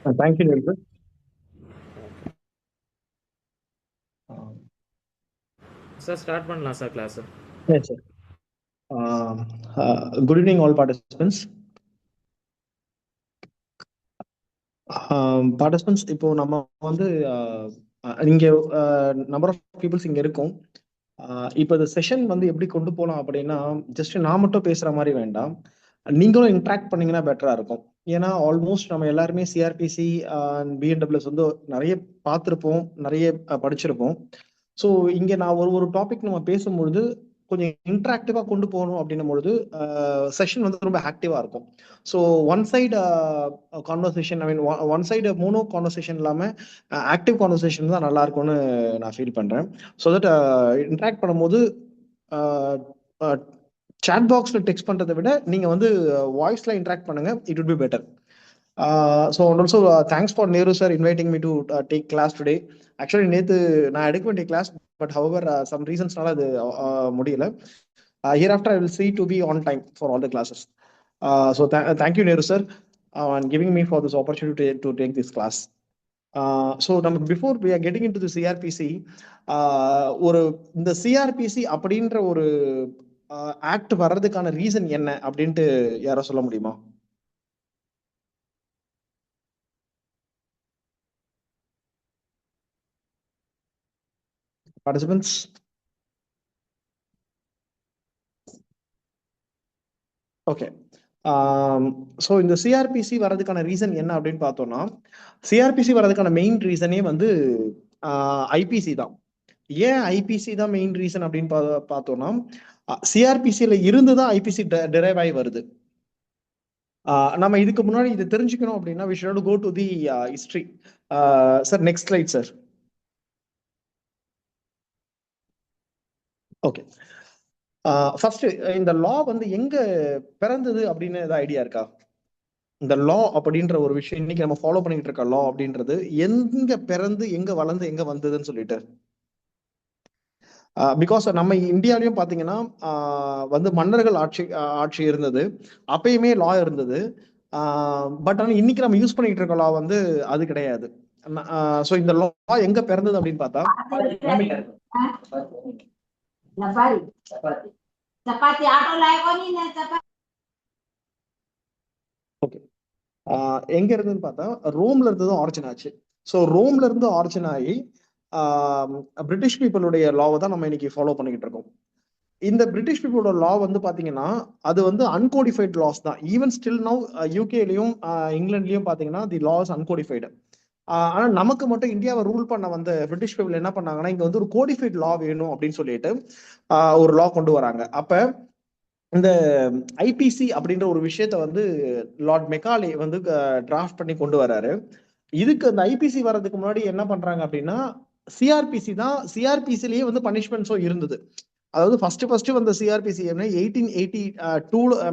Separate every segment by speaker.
Speaker 1: Thank you, Nilbert.
Speaker 2: Sir start பண்ணலாம் sir class.
Speaker 1: Yes, sir. Good evening, all participants. Participants, இப்போ நம்ம வந்து இங்க நம்பர் ஆஃப் பீப்புள்ஸ் இங்க இருக்கும். இப்போ இந்த செஷன் வந்து எப்படி கொண்டு போகலாம் அப்படின்னா, ஜஸ்ட் நான் மட்டும் பேசுற மாதிரி வேண்டாம், நீங்களும் இன்ட்ராக்ட் பண்ணீங்கன்னா பெட்டரா இருக்கும். ஏன்னா ஆல்மோஸ்ட் நம்ம எல்லாருமே சிஆர்பிசி பிஎன்டபிள்யூஎஸ் வந்து நிறைய பார்த்துருப்போம், நிறைய படிச்சிருப்போம். ஸோ இங்கே நான் ஒரு டாபிக் நம்ம பேசும்பொழுது கொஞ்சம் இன்ட்ராக்டிவா கொண்டு போகணும் அப்படின்னும் பொழுது செஷன் வந்து ரொம்ப ஆக்டிவா இருக்கும். ஸோ ஒன் சைடு கான்வர்சேஷன், ஐ மீன் ஒன் சைடு மோனோ கான்வர்சேஷன் இல்லாமல் ஆக்டிவ் கான்வர்சேஷன் தான் நல்லா இருக்கும்னு நான் ஃபீல் பண்றேன். ஸோ தட் இன்ட்ராக்ட் பண்ணும்போது சாட் பாக்ஸ்ல டெக்ஸ்ட் பண்றதை விட நீங்க வந்து வாய்ஸ்ல இன்ட்ராக்ட் பண்ணுங்க, it would be better. So and also thanks for Nehru sir inviting me to take class today. Actually நேத்து நான் எடுக்க வேண்டிய கிளாஸ், பட் however some reasonsனால அது முடியல. Hereafter I will see to be on time for all the classes. So thank you Nehru sir and giving me for this opportunity to take this class. So before we are getting into the CRPC, ஒரு இந்த CRPC அப்படின்ற ஒரு act வர்றதுக்கான reason என்ன அப்படின்ட்டு யாரோ சொல்ல முடியுமா? Participants? ஓகே. ஸோ இந்த சிஆர்பிசி வர்றதுக்கான ரீசன் என்ன அப்படின்னு பார்த்தோம்னா, சிஆர்பிசி வர்றதுக்கான மெயின் ரீசனே வந்து ஐபிசி தான். ஏன் ஐபிசி தான் மெயின் ரீசன் அப்படின்னு பார்த்தோம்னா, சிஆர்பிசியில இருந்து தான் ஐபிசி டெரைவ் ஆகி வருது. நம்ம இதுக்கு முன்னாடி இதை தெரிஞ்சுக்கணும் அப்படின்னா we should go to the history. Sir next slide sir. Okay. First இந்த லா வந்து எங்க பிறந்தது அப்படின்னு ஏதாவது ஐடியா இருக்கா? இந்த லா அப்படின்ற ஒரு விஷயம் இன்னைக்கு நம்ம ஃபாலோ பண்ணிட்டு இருக்க லா அப்படின்றது எங்க பிறந்து எங்க வளர்ந்து எங்க வந்ததுன்னு சொல்லிட்டு, பிகாஸ் நம்ம இந்தியாலையும் பாத்தீங்கன்னா வந்து மன்னர்கள் ஆட்சி இருந்தது, அப்பயுமே லா இருந்தது. பட் ஆனா இன்னைக்கு நம்ம யூஸ் பண்ணிட்டு இருக்க லா வந்து அது கிடையாது. ஸோ இந்த லா எங்க பிறந்தது அப்படின்னு பார்த்தா, ஓகே, எங்க இருந்துன்னு பார்த்தா ரோம்ல இருந்து தான் ஆரிஜின் ஆச்சு. ஸோ ரோம்ல இருந்து ஆரிஜின் ஆகி பிரிட்டிஷ் பீப்புளுடைய லாவை தான் நம்ம இன்னைக்கு ஃபாலோ பண்ணிக்கிட்டு இருக்கோம். இந்த பிரிட்டிஷ் பீப்புளோட லா வந்து பாத்தீங்கன்னா அது வந்து அன்கோடிஃபைட் லாஸ் தான். ஈவன் ஸ்டில் நவ் யூகேலையும் இங்கிலாந்துலயும் பாத்தீங்கன்னா தி லாஸ் அன்கோடிஃபைடு. ஆனா நமக்கு மட்டும் இந்தியாவை ரூல் பண்ண வந்த பிரிட்டிஷ் பீப்புள் என்ன பண்ணாங்கன்னா, இங்க வந்து ஒரு கோடிஃபைட் லா வேணும் அப்படின்னு சொல்லிட்டு ஒரு லா கொண்டு வராங்க. அப்ப இந்த ஐபிசி அப்படின்ற ஒரு விஷயத்த வந்து லார்ட் மெக்காலே வந்து டிராஃப்ட் பண்ணி கொண்டு வராரு. இதுக்கு அந்த ஐபிசி வர்றதுக்கு முன்னாடி என்ன பண்றாங்க அப்படின்னா, சிஆர்பிசி தான். சிஆர்பிசிலேயே வந்து பனிஷ்மெண்ட்ஸும் இருந்தது. அதாவது ஃபர்ஸ்ட் வந்த சிஆர்பிசி 1882 ஐ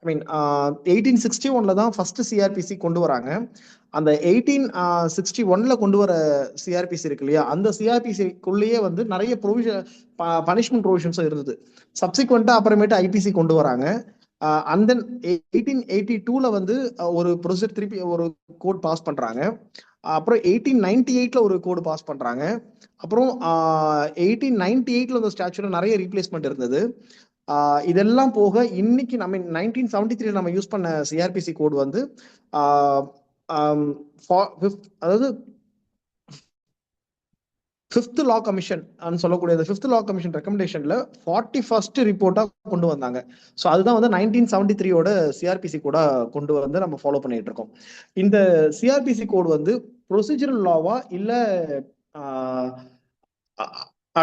Speaker 1: மீன் 1861 தான் ஃபர்ஸ்ட் சிஆர்பிசி கொண்டு வராங்க. அந்த 1861 கொண்டு வர சிஆர்பிசி இருக்கு இல்லையா, அந்த சிஆர்பிசிக்குள்ளேயே வந்து நிறைய ப்ரொவிஷன் பனிஷ்மெண்ட் ப்ரொவிஷன்ஸும் இருந்தது. சப்சிக்வெண்டா அப்புறமேட்டு ஐபிசி கொண்டு வராங்க. அண்ட் தென் 1882 வந்து ஒரு ப்ரொசீஜர் திருப்பி ஒரு கோட் பாஸ் பண்றாங்க. அப்புறம் 1898 ஒரு கோடு பாஸ் பண்றாங்க. அப்புறம் 1898 அந்த ஸ்டாச்சுல நிறைய ரீப்ளேஸ்மெண்ட் இருந்தது. இதெல்லாம் போக இன்னைக்கு நம்ம 1973 நம்ம யூஸ் பண்ண சிஆர்பிசி கோடு வந்து அதாவது ஃபிஃப்த் லா கமிஷன் சொல்லக்கூடிய ஃபிஃப்த் லா கமிஷன் ரெக்கமெண்டேஷன்ல 41st ரிப்போர்ட்டா கொண்டு வந்தாங்க. ஸோ அதுதான் வந்து 1973 சிஆர்பிசி கோடா கொண்டு வந்து நம்ம ஃபாலோ பண்ணிட்டு இருக்கோம். இந்த சிஆர்பிசி கோடு வந்து ப்ரொசீஜரல் லாவா இல்ல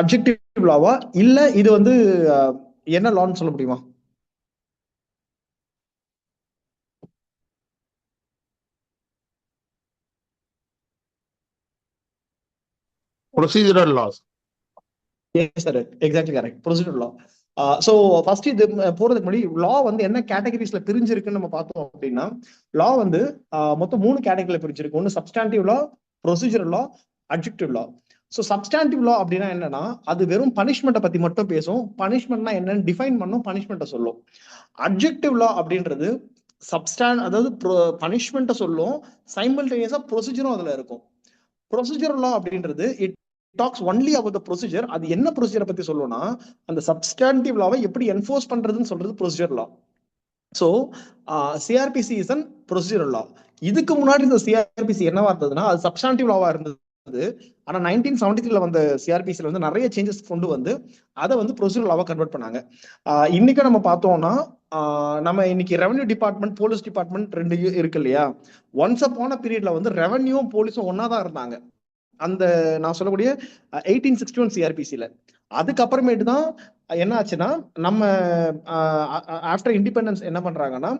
Speaker 1: அப்ஜெக்டிவ் லாவா இல்ல இது வந்து என்ன லான்னு சொல்ல முடியுமா?
Speaker 3: Procedural laws.
Speaker 1: Yes sir, exactly correct. Procedural law. So first இது போறதுக்கு முன்னாடி லா வந்து என்ன கேட்டகரிஸ்ல பிரிஞ்சிருக்குன்னு நம்ம பார்த்தோம் அப்படின்னா, லா வந்து மொத்தம் 3 கேட்டகரியில பிரிஞ்சிருக்கு. ஒன்று சப்ஸ்டாண்டிவ் லா, ப்ரொசீஜரல் லா, அப்ஜெக்டிவ் லா. ஸோ சப்ஸ்டாண்டிவ் லா அப்படின்னா என்னன்னா, அது வெறும் பனிஷ்மெண்ட்டை பத்தி மட்டும் பேசும். பனிஷ்மெண்ட்னா என்னன்னு டிஃபைன் பண்ணும், பனிஷ்மெண்ட்டை சொல்லும். அப்ஜெக்டிவ் லா அப்படின்றது அதாவது பனிஷ்மெண்ட்டை சொல்லும், சைமல்டேனியஸா ப்ரொசீஜரும் அதுல இருக்கும். ப்ரொசீஜர் லா அப்படின்றது it talks only about the procedure. அது என்ன ப்ரொசீஜரை பத்தி சொல்லும்னா, அந்த சப்ஸ்டாண்டிவ் லாவை எப்படி என்ஃபோர்ஸ் பண்றதுன்னு சொல்றது procedure law. So CrPC is an procedure law. இதுக்கு முன்னாடி இந்த சிஆர்பிசி என்னவா இருந்ததுன்னா, அது சப்ஸ்டாண்டிவ் லாவா இருந்தது. ஆனா 1973 வந்த சிஆர்பிசில வந்து நிறைய சேஞ்சஸ் கொண்டு வந்து அதை வந்து ப்ரொசீஜர் லாவா கன்வெர்ட் பண்ணாங்க. இன்னைக்கு நம்ம பார்த்தோம்னா, நம்ம இன்னைக்கு ரெவன்யூ டிபார்ட்மெண்ட், போலீஸ் டிபார்ட்மெண்ட் ரெண்டு இருக்கு இல்லையா? ஒன்ஸ் அப்பான பீரியட்ல வந்து ரெவன்யூவும் போலீஸும் ஒன்னா தான் இருந்தாங்க அந்த நான் சொல்லக்கூடிய 1861 சிஆர்பிசில. அதுக்கப்புறமேட்டு தான் என்ன ஆச்சுன்னா, நம்ம ஆஃப்டர் இண்டிபெண்டன்ஸ் என்ன பண்றாங்கன்னா,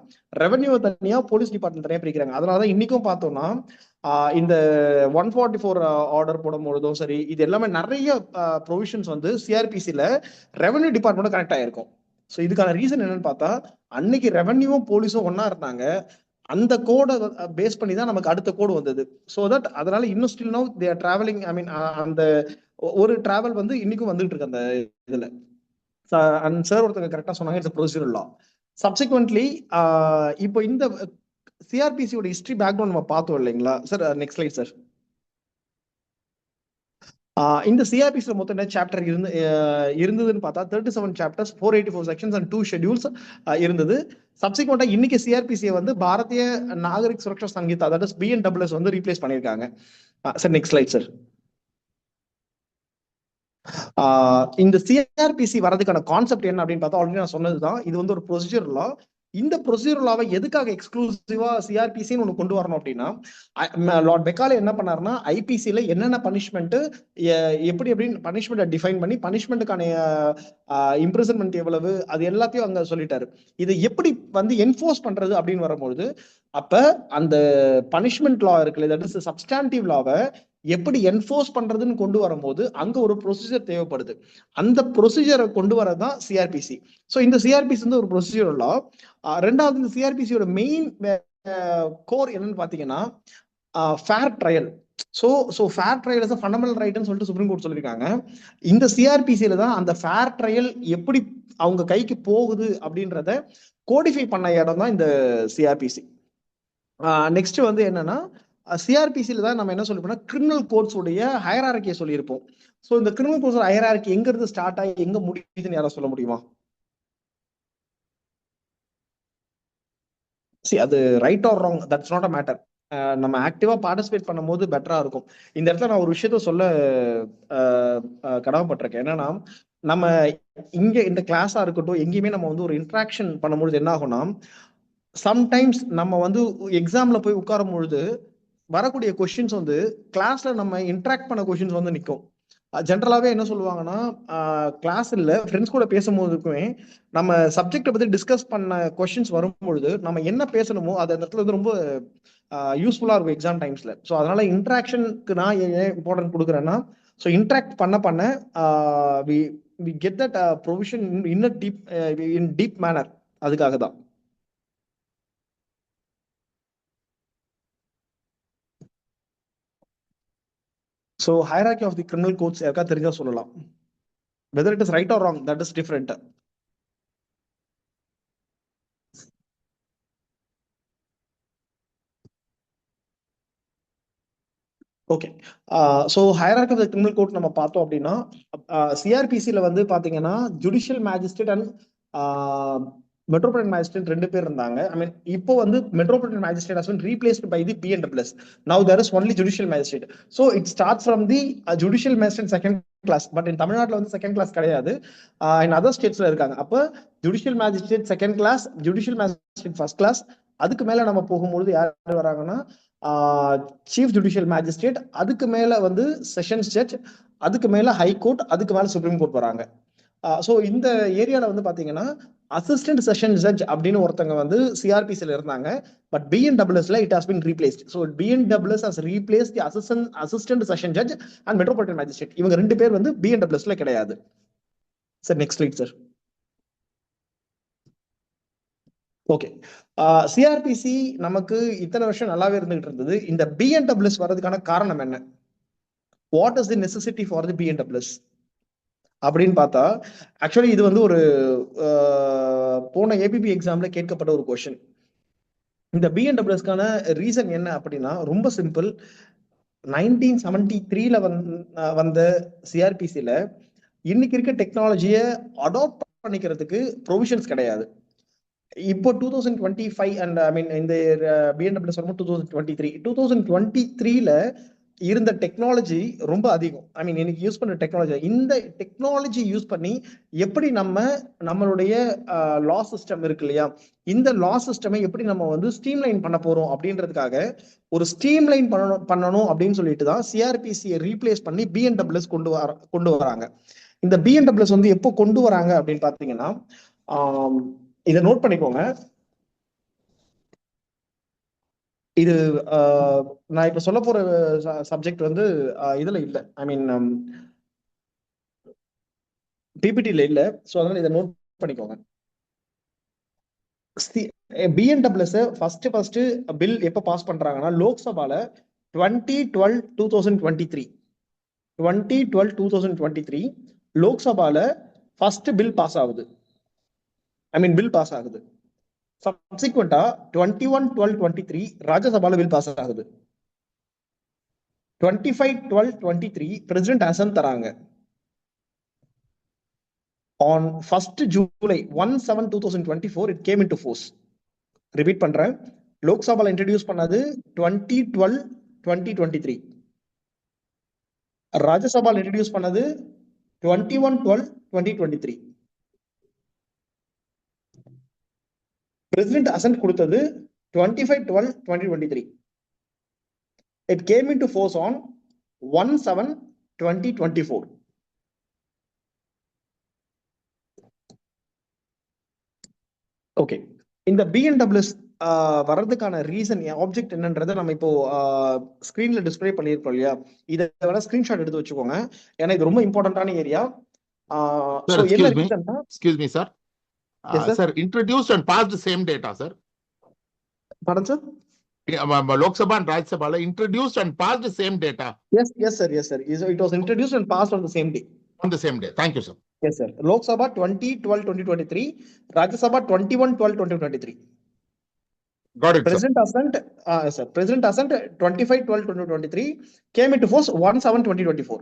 Speaker 1: ரெவன்யூ தனியா, போலீஸ் டிபார்ட்மெண்ட் தனியா பிரிக்கிறாங்க. அதனாலதான் இன்னைக்கும் பார்த்தோம்னா இந்த 144 ஆர்டர் போடும் பொழுதும் சரி, இது எல்லாமே நிறைய ப்ரொவிஷன்ஸ் வந்து சிஆர்பிசில ரெவன்யூ டிபார்ட்மெண்ட் கனெக்ட் ஆயிருக்கும். ஸோ இதுக்கான ரீசன் என்னன்னு பார்த்தா, அன்னைக்கு ரெவன்யூவும் போலீஸும் ஒன்னா இருந்தாங்க. அந்த கோடை பேஸ் பண்ணி தான் நமக்கு அடுத்த கோடு வந்தது. ஸோ தட் அதனால இன்னும் still now they are travelling. I mean அந்த ஒரு டிராவல் வந்து இன்னைக்கும் வந்துட்டு இருக்கு அந்த இதுல. அண்ட் சார் ஒருத்தங்க கரெக்டா சொன்னாங்க, இட்ஸ் ப்ரொசீஜரல் லா. சப்சிக்வெண்ட்லி இப்போ இந்த சிஆர்பிசியோட ஹிஸ்டரி பேக்ரவுண்ட் நம்ம பார்த்தோம் இல்லைங்களா சார்? Next slide sir. இந்த சிஆர்பிசில மொத்தம் என்ன சாப்டர் இருந்ததுன்னு பார்த்தா 37 சாப்டர்ஸ், 484 செக்ஷன்ஸ் அண்ட் 2 ஷெட்யூல்ஸ் இருந்தது. சப்சிக்வெண்டா இன்னைக்கு சிஆர்பிசியை வந்து பாரதிய நாகரிக் சுரக்ஷா சங்கீதா, அதாவது BNSS வந்து ரீப்ளேஸ் பண்ணியிருக்காங்க. Sir next slide sir. இந்த சிஆர்பிசி வரதுக்கான கான்செப்ட் என்ன அப்படின்னு பார்த்தா, ஆல்ரெடி நான் சொன்னதுதான், இது வந்து ஒரு ப்ரொசீஜர் லா. இந்த ப்ரொசீஜர் லாவை எதுக்காக எக்ஸ்க்ளூசிவா சிஆர்பிசின்னு ஒன்று கொண்டு வரணும் அப்படின்னா, லார்ட் பெக்காலே என்ன பண்ணாருன்னா, ஐபிசியில என்னென்ன பனிஷ்மெண்ட், எப்படி எப்படின்னு பனிஷ்மெண்ட்டை டிஃபைன் பண்ணி, பனிஷ்மெண்ட்டுக்கான இம்ப்ரிசன்மெண்ட் எவ்வளவு, அது எல்லாத்தையும் அங்க சொல்லிட்டாரு. இதை எப்படி வந்து என்ஃபோர்ஸ் பண்றது அப்படின்னு வரும்பொழுது, அப்ப அந்த பனிஷ்மெண்ட் லா இருக்குல்ல, தட் இஸ் சப்ஸ்டாண்டிவ் லாவை எப்படி என்ஃபோர்ஸ் பண்றதுன்னு கொண்டு வரும்போது அங்க ஒரு ப்ரொசீஜர் தேவைப்படுது. அந்த ப்ரொசீஜரை கொண்டு வரதான் சிஆர்பிசி. ஸோ இந்த சிஆர்பிசி வந்து ஒரு ப்ரொசீஜர் லா. ரெண்டாவது, இந்த சிஆர்பிசியோட மெயின் கோர் என்னன்னு பாத்தீங்கன்னா, fair trial. So fair trial is fundamental ரைட்னு சொல்லிட்டு சுப்ரீம் கோர்ட் சொல்லியிருக்காங்க. இந்த சிஆர்பிசியில தான் அந்த ஃபேர் ட்ரையல் எப்படி அவங்க கைக்கு போகுது அப்படின்றத கோடிஃபை பண்ண இடம் தான் இந்த சிஆர்பிசி. நெக்ஸ்ட் வந்து என்னன்னா, சிஆர்பிசியில தான் நம்ம என்ன சொல்லிருப்போம்னா, கிரிமினல் கோட்ஸ் உடைய ஹையரார்கியை சொல்லியிருப்போம். ஸோ இந்த கிரிமினல் கோட்ஸ் ஹையரார்கி எங்க இருந்து ஸ்டார்ட் ஆகி எங்க முடியுதுன்னு யாரும் சொல்ல முடியுமா? அது right or wrong, that's not a matter. நம்ம ஆக்டிவா பார்ட்டிசிபேட் பண்ணும்போது பெட்டரா இருக்கும். இந்த இடத்துல நான் ஒரு விஷயத்த சொல்ல கடமைப்பட்டிருக்கேன். என்னன்னா, நம்ம இங்க இந்த கிளாஸா இருக்கட்டும், எங்கேயுமே நம்ம வந்து ஒரு இன்ட்ராக்ஷன் பண்ணும்பொழுது என்ன ஆகும்னா, சம்டைம்ஸ் நம்ம வந்து எக்ஸாம்ல போய் உட்காரும் பொழுது வரக்கூடிய கொஸ்டின்ஸ் வந்து கிளாஸ்ல நம்ம இன்ட்ராக்ட் பண்ண கொஸ்டின்ஸ் வந்து நிற்கும். ஜென்ரலாவே என்ன சொல்லுவாங்கன்னா, கிளாஸ் இல்ல ஃப்ரெண்ட்ஸ் கூட பேசும்போதுக்குமே நம்ம சப்ஜெக்டை பத்தி டிஸ்கஸ் பண்ண கொஸ்டின்ஸ் வரும்பொழுது நம்ம என்ன பேசணுமோ அது அந்த இடத்துல வந்து ரொம்ப யூஸ்ஃபுல்லா இருக்கும் எக்ஸாம் டைம்ஸ்ல. ஸோ அதனால இன்ட்ராக்ஷனுக்கு நான் ஏன் இம்பார்ட்டன்ட் கொடுக்குறேன்னா, ஸோ இன்ட்ராக்ட் பண்ண we get that provision in deep manner. அதுக்காக தான். So hierarchy of the criminal codes யாருக்கா தெரிஞ்சா சொல்லலாம். Whether it is right or wrong, that is different. ஓகே. So hierarchy of the criminal court நம்ம பார்த்தோம் அப்படின்னா, சிஆர்பிசியில வந்து பாத்தீங்கன்னா judicial magistrate and metropolitan magistrate ரெண்டு பேர் இருந்தாங்க. ஐ மீன் இப்போ வந்து metropolitan magistrate has been replaced by the BNSS. Now there is only judicial magistrate. So it starts from the judicial magistrate second class. But in தமிழ்நாட்டில் வந்து second class கிடையாது, in other ஸ்டேட்ஸ்ல இருக்காங்க. அப்போ judicial magistrate second class, judicial magistrate first class. அதுக்கு மேல நம்ம போகும்பொழுது யார் வராங்கன்னா, சீஃப் ஜுடிஷியல் மேஜிஸ்ட்ரேட், அதுக்கு மேல வந்து செஷன்ஸ் ஜட்ஜ், அதுக்கு மேல ஹை கோர்ட், அதுக்கு மேல சுப்ரீம் கோர்ட் வராங்க. ஸோ இந்த ஏரியால வந்து பாத்தீங்கன்னா அசிஸ்டன்ட் செஷன் ஜட்ஜ் அப்படின்னு ஒருத்தங்க வந்து சிஆர்பிசில இருந்தாங்க. பட் BNSSல it has been replaced. So BNSS has replaced the assistant session judge and metropolitan magistrate. இவங்க ரெண்டு பேர் வந்து BNSSல கிடையாது. Sir next slide sir. Okay. CrPC நமக்கு இத்தனை வருஷம் நல்லாவே இருந்துகிட்டு இருந்தது. இந்த BNSS வர்றதுக்கான காரணம் என்ன? What is the necessity for the BNSS அப்படின்னு பார்த்தா, ஆக்சுவலி இது வந்து ஒரு போன APP எக்ஸாம்ல கேட்கப்பட்ட ஒரு கொஸ்டின். இந்த பிஎன்டபிள்யூஎஸ்க்கான ரீசன் என்ன அப்படின்னா ரொம்ப சிம்பிள். 1973ல வந்த சிஆர்பிசில இன்னைக்கு இருக்க டெக்னாலஜியை அடாப்ட் பண்ணிக்கிறதுக்கு ப்ரொவிஷன்ஸ் கிடையாது. இப்போ 2025 அண்ட் ஐ மீன் இந்த பிஎன்டபிள்யூஎஸ் வரும்போது 2023ல இருந்த டெக்னாலஜி ரொம்ப அதிகம். ஐ மீன் இன்னைக்கு யூஸ் பண்ற டெக்னாலஜி, இந்த டெக்னாலஜி யூஸ் பண்ணி எப்படி நம்மளுடைய லா சிஸ்டம் இருக்கு இல்லையா, இந்த லா சிஸ்டமை எப்படி நம்ம வந்து ஸ்ட்ரீம்லைன் பண்ண போறோம் அப்படின்றதுக்காக ஒரு ஸ்ட்ரீம்லைன் பண்ணணும் அப்படின்னு சொல்லிட்டு தான் சிஆர்பிசியை ரீப்ளேஸ் பண்ணி பிஎன்டபிள்யூஎஸ் கொண்டு வராங்க. இந்த பிஎன்டபிள்யூஎஸ் வந்து எப்போ கொண்டு வராங்க அப்படின்னு பாத்தீங்கன்னா, இதை நோட் பண்ணிக்கோங்க. இது நான் இப்ப சொல்ல போற சப்ஜெக்ட் வந்து இதுல இல்ல, ஐ மீன் பிபிடில இல்ல. ஸோ அதனால இதை நோட் பண்ணிக்கோங்க. பிஎன்டபிள்யூஎஸ் ஃபர்ஸ்ட் பில் எப்ப பாஸ் பண்றாங்கன்னா லோக்சபால 2012-2023 லோக்சபால ஃபர்ஸ்ட் பில் பாஸ் ஆகுது. ஐ மீன் பில் பாஸ் ஆகுது. சப்சிக்வெண்டா 21-12-23 ராஜ்யசபால பில் பாஸ் ஆகுது. 25-12-23 பிரசிடென்ட் அசன் தராங்க. On 1st July 1/7/2024 it came into force. Repeat பண்றேன், லோக்சபால இன்ட்ரடியூஸ் பண்ணது 2012-2023, ராஜ்யசபால இன்ட்ரடியூஸ் பண்ணது 21-12-2023, பிரசிடென்ட் அசன்ட் கொடுத்தது 25-12-2023. It came into force on 1/7/2024. Okay, இந்த பிஎன்டபிள்யூஎஸ் வர்றதுக்கான ரீசன் ஆப்ஜெக்ட் என்னன்றதை நம்ம இப்போ ஸ்கிரீன்ல டிஸ்பிளே பண்ணியிருக்கோம் இல்லையா, இதை வேணா ஸ்கிரீன்ஷாட் எடுத்து வச்சுக்கோங்க, ஏன்னா இது ரொம்ப இம்பார்ட்டன்டான area.
Speaker 3: Excuse me, sir. Sir, introduced and passed the same data, sir.
Speaker 1: Pardon, sir?
Speaker 3: Lok Sabha and Rajya Sabha introduced and passed the same data.
Speaker 1: Yes, sir. It was introduced and passed on the same day.
Speaker 3: On the same day. Thank you, sir.
Speaker 1: Yes, sir. Lok Sabha 2012-2023, Rajya Sabha 21-12-2023.
Speaker 3: Got it,
Speaker 1: President Assent, sir. President Assent 25-12-2023 came into force 1/7/2024.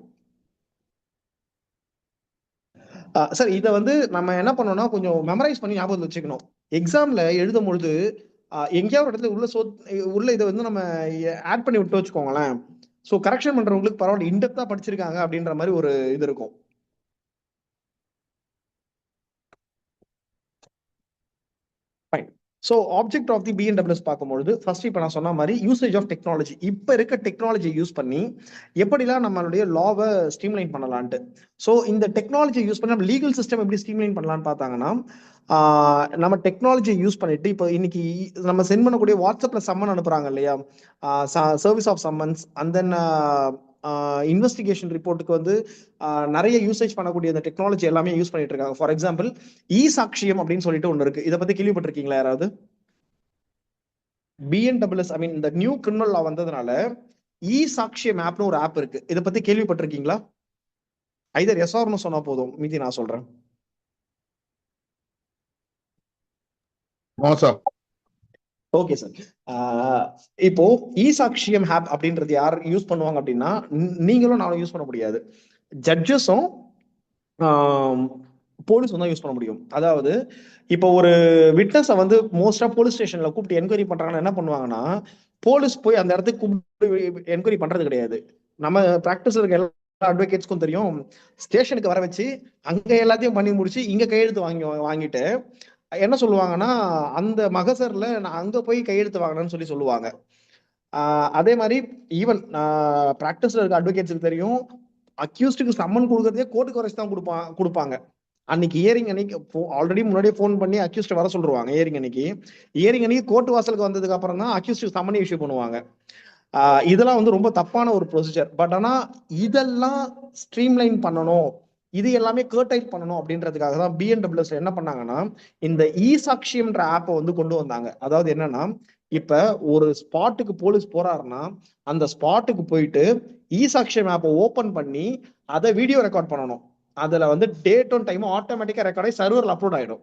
Speaker 1: Sir, இதை வந்து நம்ம என்ன பண்ணோம்னா கொஞ்சம் memorise பண்ணி ஞாபகத்தில் வச்சுக்கணும். எக்ஸாம்ல எழுதும் பொழுது எங்கேயாவது ஒரு இடத்துல உள்ள இதை வந்து நம்ம ஆட் பண்ணி விட்டு வச்சுக்கோங்களேன். ஸோ கரெக்ஷன் பண்றவங்களுக்கு பரவாயில்ல, இன்டெப்தா படிச்சிருக்காங்க அப்படின்ற மாதிரி ஒரு இது இருக்கும். ஸோ ஆப்ஜெக்ட் ஆஃப் தி பிஎன்டபிள்யூஎஸ் பார்க்கும்பொழுது ஃபர்ஸ்ட் இப்போ நான் சொன்ன மாதிரி யூசேஜ் ஆஃப் டெக்னாலஜி, இப்போ இருக்க டெக்னாலஜி யூஸ் பண்ணி எப்படிலாம் நம்மளுடைய லாவை ஸ்ட்ரீம்லைன் பண்ணலான்ட்டு. ஸோ இந்த டெக்னாலஜி யூஸ் பண்ணி நம்ம லீகல் சிஸ்டம் எப்படி ஸ்ட்ரீம்லைன் பண்ணலான்னு பார்த்தாங்கன்னா, நம்ம டெக்னாலஜி யூஸ் பண்ணிட்டு இப்போ இன்னைக்கு நம்ம சென்ட் பண்ணக்கூடிய வாட்ஸ்அப்ல சம்மன் அனுப்புறாங்க இல்லையா, service of summons, and then investigation ரிப்போர்ட்டுக்கு வந்து நிறைய யூசேஜ் பண்ணக்கூடிய இந்த டெக்னாலஜி எல்லாமே யூஸ் பண்ணிட்டு இருக்காங்க. ஃபார் எக்ஸாம்பிள் சாக்ஷியம் அப்படின்னு சொல்லிட்டு ஒன்று இருக்கு. இதை பத்தி கேள்விப்பட்டிருக்கீங்களா யாராவது? பிஎன்டபிள்யூஎஸ் ஐ மீன் இந்த நியூ கிரிமினல் லா வந்ததுனால சாக்ஷியம் ஆப்னு ஒரு ஆப் இருக்கு. இதை பத்தி கேள்விப்பட்டிருக்கீங்களா? ஐதர் எஸ் ஆர்னு சொன்னா போதும், மீதி நான் சொல்றேன். ஓகே சார், இப்போ சாக்ஷியம் ஆப் அப்படின்றது யார் யூஸ் பண்ணுவாங்க அப்படின்னா, நீங்களும் நானும் யூஸ் பண்ண முடியாது, ஜட்ஜஸும் போலீஸும் தான் யூஸ் பண்ண முடியும். அதாவது இப்போ ஒரு விட்னஸை வந்து மோஸ்டா போலீஸ் ஸ்டேஷன்ல கூப்பிட்டு என்கொயரி பண்றாங்கன்னா என்ன பண்ணுவாங்கன்னா, போலீஸ் போய் அந்த இடத்துக்கு கூப்பிட்டு என்கொயரி பண்றது கிடையாது. நம்ம பிராக்டிஸ்ல இருக்க எல்லா அட்வொகேட்ஸ்க்கும் தெரியும், ஸ்டேஷனுக்கு வர வச்சு அங்க எல்லாத்தையும் பண்ணி முடிச்சு இங்க கையெழுத்து வாங்கிட்டு என்ன சொல்லுவாங்கன்னா, அந்த மகசர்ல நான் அங்க போய் கையெழுத்து வாங்கினேன்னு சொல்லுவாங்க. அதே மாதிரி ஈவன் பிராக்டிஸ்ல இருக்க அட்வொகேட்ஸுக்கு தெரியும், அக்யூஸ்டுக்கு சம்மன் கொடுக்கறதே கோர்ட்டுக்கு வரைச்சு தான் கொடுப்பாங்க. அன்னைக்கு ஹியரிங் அன்னைக்கு ஆல்ரெடி முன்னாடியே ஃபோன் பண்ணி அக்யூஸ்ட் வர சொல்லுவாங்க. ஹியரிங் அன்னைக்கு கோர்ட் வாசலுக்கு வந்ததுக்கு அப்புறம் தான் அக்யூஸ்டுக்கு சம்மன் இஷ்யூ பண்ணுவாங்க. இதெல்லாம் வந்து ரொம்ப தப்பான ஒரு ப்ரொசீஜர். பட் ஆனா இதெல்லாம் ஸ்ட்ரீம்லைன் பண்ணணும், இது எல்லாமே கர்டைல் பண்ணணும் அப்படின்றதுக்காக தான் பிஎன்டபிள்யூஎஸ் என்ன பண்ணாங்கன்னா இந்த சாக்ஷியம்ன்ற ஆப்பை வந்து கொண்டு வந்தாங்க. அதாவது என்னன்னா, இப்ப ஒரு ஸ்பாட்டுக்கு போலீஸ் போறாருன்னா அந்த ஸ்பாட்டுக்கு போயிட்டு சாக்ஷியம் ஆப்பை ஓபன் பண்ணி அதை வீடியோ ரெக்கார்ட் பண்ணணும். அதுல வந்து டேட்டும் டைமும் ஆட்டோமேட்டிக்கா ரெக்கார்ட் ஆகி சர்வர்ல அப்லோட் ஆயிடும்.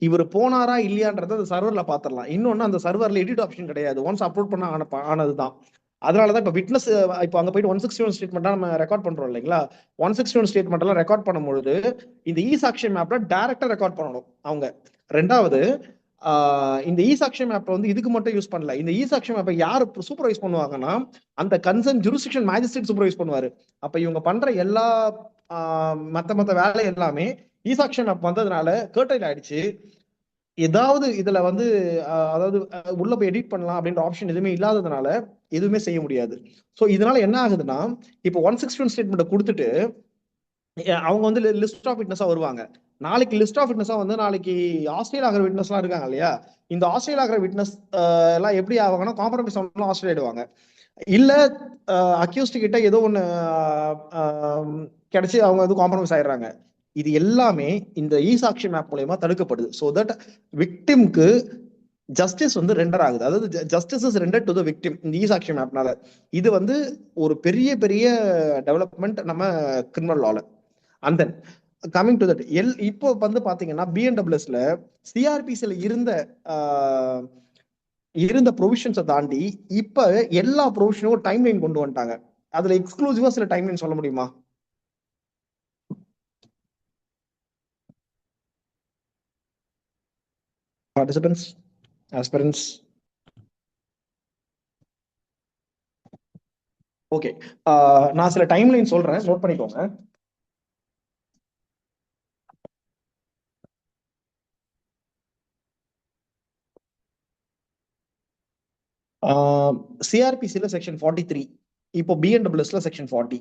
Speaker 1: இவர் போனாரா இல்லையான்றத அந்த சர்வர்ல பாத்திரலாம். இன்னொன்னு அந்த சர்வர்ல எடிட் ஆப்ஷன் கிடையாது. ஒன்ஸ் அப்லோட் பண்ண ஆனதுதான். அதனாலதான் இப்ப விட்னஸ் இப்போ அங்க போயிட்டு 161 ஸ்டேட்மெண்ட் நம்ம ரெக்கார்ட் பண்றோம் இல்லைங்களா? 161 ஸ்டேட்மெண்ட் எல்லாம் ரெக்கார்ட் பண்ணும்பொழுது இந்த இ சாக்ஷி மேப்ல டைரக்டா ரெக்கார்ட் பண்ணணும் அவங்க. ரெண்டாவது இந்த இ சாக்ஷி மேப் வந்து இதுக்கு மட்டும் யூஸ் பண்ணல. இந்த இ சாக்ஷி மேப்பை யாரு சூப்பர்வைஸ் பண்ணுவாங்கன்னா அந்த கன்சர்ன் ஜூரிஸ்டிக்ஷன் மேஜிஸ்ட்ரேட் சூப்பர்வைஸ் பண்ணுவாரு. அப்ப இவங்க பண்ற எல்லா மத்த வேலை எல்லாமே இ சாக்ஷி மேப் வந்ததுனால கர்டைல் ஆயிடுச்சு. ஏதாவது இதுல வந்து அதாவது உள்ள போய் எடிட் பண்ணலாம் அப்படின்ற ஆப்ஷன் எதுவுமே இல்லாததுனால எதுவுமே செய்ய முடியாது. ஸோ இதனால என்ன ஆகுதுன்னா இப்போ 161 ஸ்டேட்மெண்ட் கொடுத்துட்டு அவங்க வந்து லிஸ்ட் ஆஃப் விட்னஸா வருவாங்க. நாளைக்கு லிஸ்ட் ஆஃப் விட்னஸா வந்து நாளைக்கு ஆஸ்திரேலியா ஆகிற விட்னஸ் எல்லாம் இருக்காங்க இல்லையா? இந்த ஆஸ்திரேலியா ஆகிற விட்னஸ் எல்லாம் எப்படி ஆவாங்கன்னா காம்ப்ரமைஸ் ஆகணும் ஆஸ்திரேலியா ஆயிடுவாங்க. இல்ல அக்யூஸ்ட் கிட்ட ஏதோ ஒண்ணு கிடைச்சி அவங்க வந்து காம்ப்ரமைஸ் ஆயிடுறாங்க. இது எல்லாமே இந்த இ சாக்ஷி மேப் மூலமா தடுக்கப்படுது. ஸோ தட் விக்டிம்க்கு ஜஸ்டிஸ் வந்து ரெண்டர் ஆகுது. அதாவது justice is render to the victim இந்த இ சாக்ஷி மேப்னால. இது வந்து ஒரு பெரிய பெரிய டெவலப்மெண்ட் நம்ம கிரிமினல் லால. And then coming to that இப்போ வந்து பாத்தீங்கன்னா பிஎன்டபிள்யூஎஸ்ல சிஆர்பிசில இருந்த ப்ரொவிஷன்ஸை தாண்டி இப்ப எல்லா ப்ரொவிஷனும் டைம் லைன் கொண்டு வந்துட்டாங்க. அதுல எக்ஸ்க்ளூசிவா சில டைம் லைன் சொல்ல முடியுமா? Participants, aspirants. ஓகே, நான் சில டைம் லைன் சொல்றேன், நோட் பண்ணிக்கோங்க. சிஆர்பிசில செக்ஷன் 43, இப்போ பிஎன்டபிள்யூஎஸ்ல செக்ஷன் 40.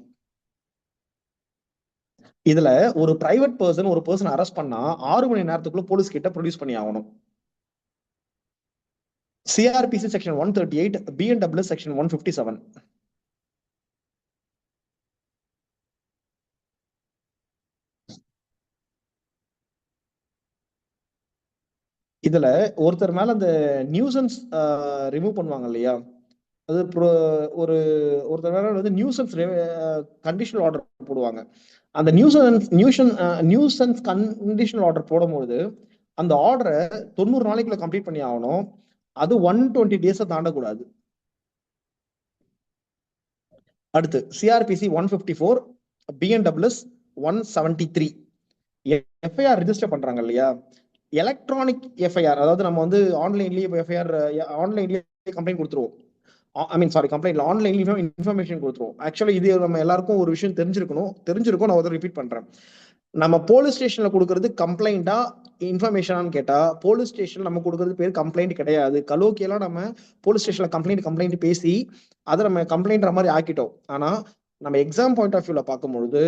Speaker 1: இதுல ஒரு பிரைவேட் பர்சன் ஒரு பர்சன் அரெஸ்ட் பண்ணா 6 மணி நேரத்துக்குள்ள போலீஸ் கிட்ட ப்ரொடியூஸ் பண்ணி ஆகணும். CrPC section 138, BNWS section 157. இதுல ஒருத்தர் மேல அந்த நியூசன்ஸ் ரிமூவ் பண்ணுவாங்க இல்லையா? அது ஒருத்தர் மேல வந்து நியூசன்ஸ் கண்டிஷனல் ஆர்டர் போடுவாங்க. அந்த நியூசன்ஸ் கண்டிஷனல் ஆர்டர் போடும்போது அந்த ஆர்டரை 90 நாளைக்குள்ள கம்ப்ளீட் பண்ணி ஆகணும். அது 120 டேஸை தாண்டக்கூடாது. அடுத்து சிஆர்பிசி 154, பிஎன்டபிள்யூஎஸ் 173. எஃப்ஐஆர் ரிஜிஸ்டர் பண்றாங்க இல்லையா? எலக்ட்ரானிக் எஃப்ஐஆர், அதாவது நம்ம வந்து ஆன்லைன்லயே எஃப்ஐஆர் ஆன்லைன்லயே கம்ப்ளைண்ட் கொடுத்துருவோம். கம்ப்ளைண்ட்ல ஆன்லைன்லயும் இன்ஃபர்மேஷன் கொடுத்துருவோம். ஆக்சுவலி இது நம்ம எல்லாருக்கும் ஒரு விஷயம் தெரிஞ்சிருக்கும். நான் வந்து ரிப்பீட் பண்றேன். நம்ம போலீஸ் ஸ்டேஷன்ல கொடுக்கறது கம்ப்ளைண்டா இன்ஃபர்மேஷனான்னு கேட்டா போலீஸ் ஸ்டேஷன் நம்ம கொடுக்கறது பேர் கம்ப்ளைண்ட் கிடையாது. கலோக்கியெல்லாம் நம்ம போலீஸ் ஸ்டேஷன்ல கம்ப்ளைண்ட் பேசி அதை நம்ம கம்ப்ளைண்ட்ற மாதிரி ஆக்கிட்டோம். ஆனா நம்ம எக்ஸாம் பாயிண்ட் ஆஃப் வியூல பார்க்கும்பொழுது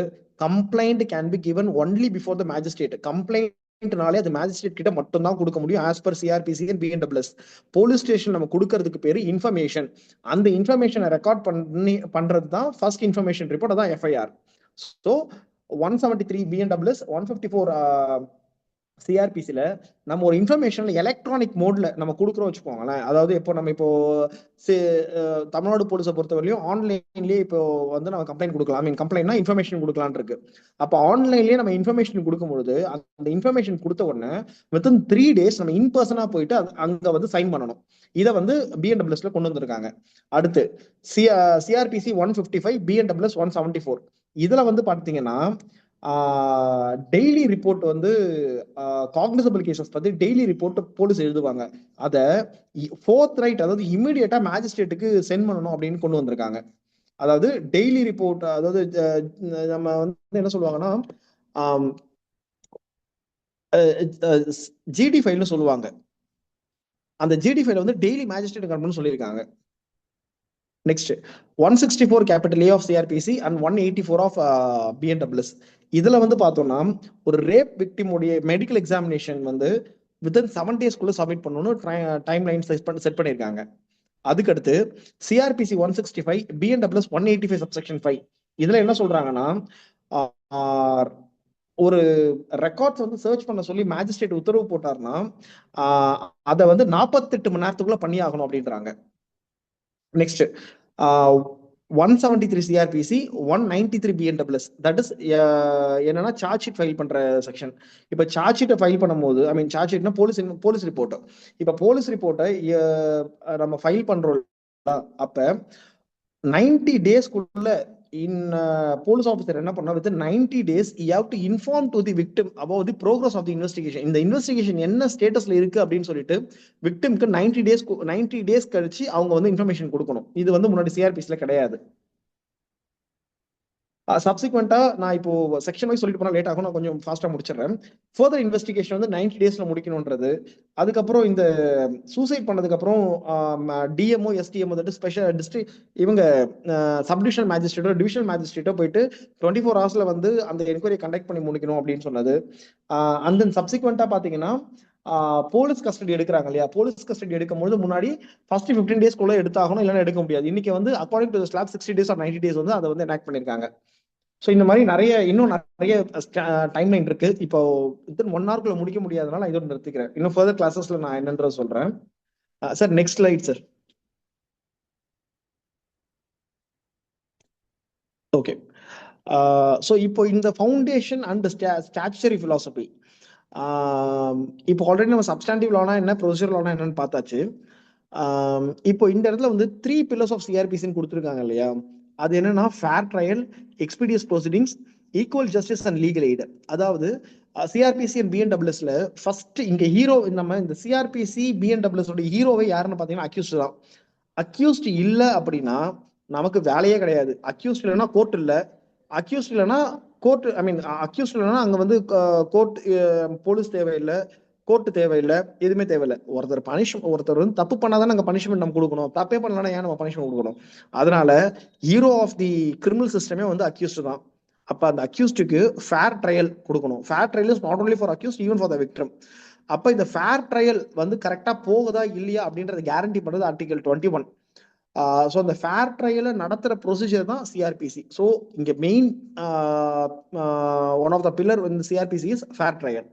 Speaker 1: complaint can be given only before the magistrate. கம்ப்ளைண்ட்னாலே அது மேஜிஸ்ட்ரேட் கிட்ட மட்டும் தான் கொடுக்க முடியும் as per CrPC and BNWS. Police station நம்ம கொடுக்கறதுக்கு பேரு இன்ஃபர்மேஷன். அந்த இன்ஃபர்மேஷனை ரெக்கார்ட் பண்றது தான் ஃபர்ஸ்ட் இன்ஃபர்மேஷன் ரிப்போர்ட், அதான் எஃப்ஐஆர். ஸோ 173 பிஎன்டபிள்யூஎஸ், 154 சிஆர்பிசில நம்ம ஒரு இன்ஃபர்மேஷன் எலக்ட்ரானிக் மோட்ல நம்ம கொடுக்குறோம் வச்சுக்கோங்களேன். அதாவது இப்போ தமிழ்நாடு போலீஸை பொறுத்தவரையும் ஆன்லைன்லயே இப்போ வந்து நம்ம கம்ப்ளைண்ட் கொடுக்கலாம். கம்ப்ளைண்ட்னா இன்ஃபர்மேஷன் கொடுக்கலான் இருக்கு. அப்போ ஆன்லைன்லயே நம்ம இன்ஃபர்மேஷன் கொடுக்கும்பொழுது அந்த இன்ஃபர்மேஷன் கொடுத்த உடனே வித்தின் 3 days நம்ம இன் பர்சனா போயிட்டு அங்க வந்து சைன் பண்ணணும். இதை வந்து பிஎன்டபிள்யூஎஸ்ல கொண்டு வந்திருக்காங்க. அடுத்து சிஆர்பிசி 155, பிஎன்டபிள்யூஎஸ் 174. இதுல வந்து பாத்தீங்கன்னா டெய்லி ரிப்போர்ட் வந்து காக்னிசபிள் கேசஸ் பத்தி டெய்லி ரிப்போர்ட் போலீஸ் எழுதுவாங்க. அதை 4th ரைட், அதாவது இமிடியேட்டா மேஜிஸ்ட்ரேட்டுக்கு சென்ட் பண்ணணும் அப்படின்னு கொண்டு வந்திருக்காங்க. அதாவது டெய்லி ரிப்போர்ட், அதாவது நம்ம வந்து என்ன சொல்லுவாங்கன்னா ஜிடி ஃபைல்னு சொல்லுவாங்க. அந்த ஜிடி ஃபைல் வந்து டெய்லி மேஜிஸ்ட்ரேட் கண்ணுன்னு சொல்லியிருக்காங்க. Next 164 capital A of CrPC and 184 of BNWS. இதுல வந்து பார்த்தோம்னா ஒரு ரேப் விக்டிம் உடைய மெடிக்கல் எக்ஸாமினேஷன் வந்து வித்தின் 7 days சப்மிட் பண்ணணும்னு டைம் லைன் செட் பண்ணியிருக்காங்க. அதுக்கடுத்து சிஆர்பிசி 165, பிஎன்டபிள்யூஎஸ் 185 சப்செக்ஷன் 5. இதுல என்ன சொல்றாங்கன்னா ஒரு ரெக்கார்ட்ஸ் வந்து சர்ச் பண்ண சொல்லி மேஜிஸ்ட்ரேட் உத்தரவு போட்டார்னா அதை வந்து 48 மணி நேரத்துக்குள்ள பண்ணி ஆகணும் அப்படின்றாங்க. Next 173 CrPC, 193 பிஎன்டபிள்எஸ். தட் இஸ் என்னன்னா சார்ஜ் ஷீட் ஃபைல் பண்ற செக்ஷன். இப்ப சார்ஜ் ஷீட்டை ஃபைல் பண்ணும்போது, ஐ மீன் சார்ஜ் ஷீட்னா போலீஸ் ரிப்போர்ட். இப்ப போலீஸ் ரிப்போர்ட்டை நம்ம ஃபைல் பண்றோம், அப்ப 90 டேஸ்க்குள்ள போலீஸ் ஆஃபீஸர் என்ன பண்ணா, with 90 days you have to inform to the victim about the progress of the investigation. இந்த இன்வெஸ்டிகேஷன் என்ன ஸ்டேட்டஸ்ல இருக்கு அப்படின்னு சொல்லிட்டு விக்டிம்க்கு 90 days கழிச்சு அவங்க வந்து இன்ஃபர்மேஷன் கொடுக்கணும். இது வந்து முன்னாடி சிஆர்பிஸ்ல கிடையாது. சப்சிக்வெண்டா நான் இப்போ செக்ஷன் வைஸ் சொல்லிட்டு போனா லேட் ஆகும், நான் கொஞ்சம் ஃபாஸ்டா முடிச்சிடறேன். ஃபர்தர் இன்வெஸ்டிகேஷன் வந்து 90 daysல முடிக்கணும்ன்றது. அதுக்கப்புறம் இந்த சூசைட் பண்ணதுக்கு அப்புறம் டிஎம்ஓ எஸ்டிஎம்ஓ ஸ்பெஷல் டிஸ்ட்ரிக்ட் இவங்க சப்டிவிஷனல் மேஜிஸ்ட்ரேட்டோ டிவிஷனல் மேஜிஸ்ட்ரேட்டோ போயிட்டு 24 hours வந்து அந்த என்கொயரி கண்டக்ட் பண்ணி முடிக்கணும் அப்படின்னு சொன்னது. அண்ட் தென் சப்சிக்வெண்டா பாத்தீங்கன்னா போலீஸ் கஸ்டடி எடுக்கிறாங்க இல்லையா, போலீஸ் கஸ்டடி எடுக்கும்போது முன்னாடி ஃபர்ஸ்ட் 15 daysக்குள்ள எடுத்தாகணும், இல்லைன்னா எடுக்க முடியாது. இன்னைக்கு வந்து according to slab 60 days or 90 days வந்து அதை வந்து எனாக்ட் பண்ணிருக்காங்க. ஸோ இந்த மாதிரி இன்னும் நிறைய டைம் லைன் இருக்கு. இப்போ 1 hourக்குள்ள முடிக்க முடியாதனால இதோட நிறுத்திக்கிறேன். இன்னும் ஃபர்தர் கிளாஸஸ்ல நான் என்னன்ற சொல்றேன். Sir next slide sir. Okay, so இப்போ இந்த ஃபவுண்டேஷன் அண்ட் ஸ்டாச்சுட்டரி ஃபிலாசபி, இப்போ ஆல்ரெடி நம்ம சப்ஸ்டாண்டிவ் லானா என்ன, ப்ரொசீஜர் லானா என்னன்னு பார்த்தாச்சு. இப்போ இந்த இடத்துல வந்து 3 pillars ஆஃப் சிஆர்பிசின்னு கொடுத்துருக்காங்க இல்லையா, அது என்னன்னா fair trial, expeditious proceedings, equal justice and legal aid. அதாவது சிஆர்பிசி அண்ட் பிஎன்டபிள்யூஎஸ்ல ஃபர்ஸ்ட் இங்க ஹீரோ, நம்ம இந்த சிஆர்பிசி பிஎன்டபிள்யூஎஸ் ஹீரோவை யாருன்னு பாத்தீங்கன்னா அக்யூஸ்ட் தான். அக்யூஸ்ட் இல்ல அப்படின்னா நமக்கு வேலையே கிடையாது. அக்யூஸ்ட் இல்லைன்னா கோர்ட் இல்ல, அக்யூஸ்ட் இல்லைன்னா கோர்ட், ஐ மீன் அக்யூஸ்ட் இல்லைன்னா அங்க வந்து கோர்ட், போலீஸ் தேவையில்லை, கோர்ட் தேவையில்லை, எதுவுமே தேவையில்லை. ஒருத்தர் வந்து தப்பு பண்ணாதான் நாங்க பனிஷ்மெண்ட் நம்ம கொடுக்கணும், தப்பே பண்ணலாம் ஏன் நம்ம பனிஷ்மெண்ட் கொடுக்கணும்? அதனால ஹீரோ ஆஃப் தி கிரிமினல் சிஸ்டமே வந்து அக்யூஸ்ட் தான். அப்ப அந்த அக்யூஸ்டுக்கு ஃபேர் ட்ரையல் கொடுக்கணும். Fair trial is not only for accused, even for the victim. அப்ப இந்த ஃபேர் ட்ரையல் வந்து கரெக்டா போகுதா இல்லையா அப்படின்றத கேரண்டி பண்றது ஆர்டிகல் 21. ஸோ அந்த ஃபேர் ட்ரையலை நடத்துகிற ப்ரொசீஜர் தான் சிஆர்பிசி. ஸோ இங்கே main one of the pillar வந்து CrPC is fair trial.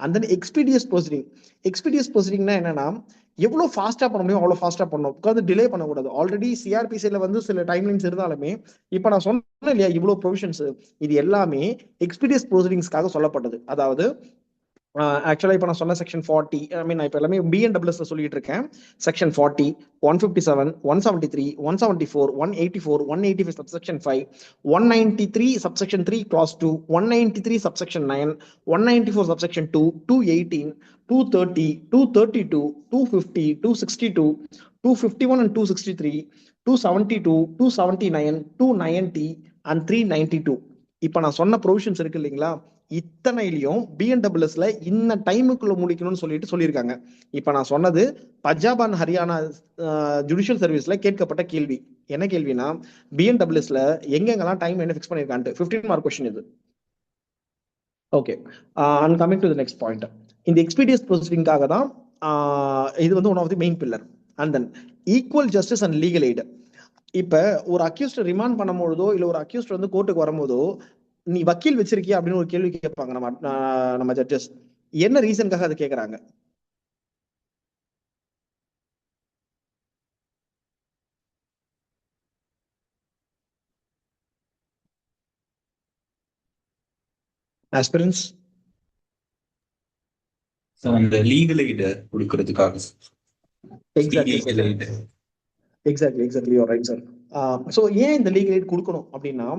Speaker 1: And then expeditious proceeding. Expeditious ப்ரொசீடிங்னா என்னன்னா, எவ்வளோ ஃபாஸ்ட்டாக பண்ண முடியும் அவ்வளோ ஃபாஸ்ட்டாக பண்ணணும், உட்காந்து டிலே பண்ணக்கூடாது. ஆல்ரெடி சிஆர்பிசியில் வந்து சில டைம்லைன்ஸ் இருந்தாலுமே இப்போ நான் சொன்னேன் இல்லையா இவ்வளோ ப்ரொவிஷன்ஸ், இது எல்லாமே எக்ஸ்பீடியஸ் ப்ரொசீடிங்ஸ்க்காக சொல்லப்பட்டது. அதாவது ஆக்சுவலா இப்போ நான் சொன்ன செக்ஷன் 40, ஐ மீன் நான் இப்போ எல்லாமே பிஎன்டபிள்யூஎஸ்ல சொல்லிட்டு இருக்கேன். Section 40, 157, 173, 174, 184, 185 subsection 5, 193 subsection 3 clause 2, 193 subsection 9, 194 subsection 2, 218, 230, 232, 250, 262, 251 and 263, 272, 279, 290 and 392. இப்போ நான் சொன்ன ப்ரொவிஷன்ஸ் இருக்கு இல்லைங்களா, இத்தனையிலையும் பிஎன்டபிள்யூஎஸ்ல இந்த டைமுக்குள்ள முடிக்கணும்னு சொல்லியிருக்காங்க. இப்ப நான் சொன்னது பஞ்சாப் அண்ட் ஹரியானா ஜுடிஷியல் சர்வீஸ்ல கேட்கப்பட்ட கேள்வி. என்ன கேள்வினா, பிஎன்டபிள்யூஎஸ்ல எங்கெங்கெல்லாம் டைம் என்ன ஃபிக்ஸ் பண்ணிருக்கான்ட்டு 15 mark கொஸ்டின் இது. Okay, and coming to the next point, இந்த எக்ஸ்பீடியஸ் ப்ரொசீடிங்காக தான் இது வந்து one of the main pillar. And then equal justice and legal aid. இப்ப ஒரு அக்யூஸ்ட் ரிமாண்ட் பண்ணும்போதோ இல்ல ஒரு அக்யூஸ்ட் வந்து கோர்ட்டுக்கு வரும்போதோ, நீ வக்கீல் வச்சிருக்கியா அப்படின்னு ஒரு கேள்வி கேட்பாங்க நம்ம ஜட்ஜஸ். என்ன ரீசனுக்காக அதை கேட்கறாங்க? ஆஸ்பிரன்ஸ்
Speaker 4: அந்த லீகல் எய்ட் கொடுக்கிறதுக்காக.
Speaker 1: Exactly you are right sir. So ஏன் இந்த லீகல் எய்ட் கொடுக்கணும் அப்படின்னா,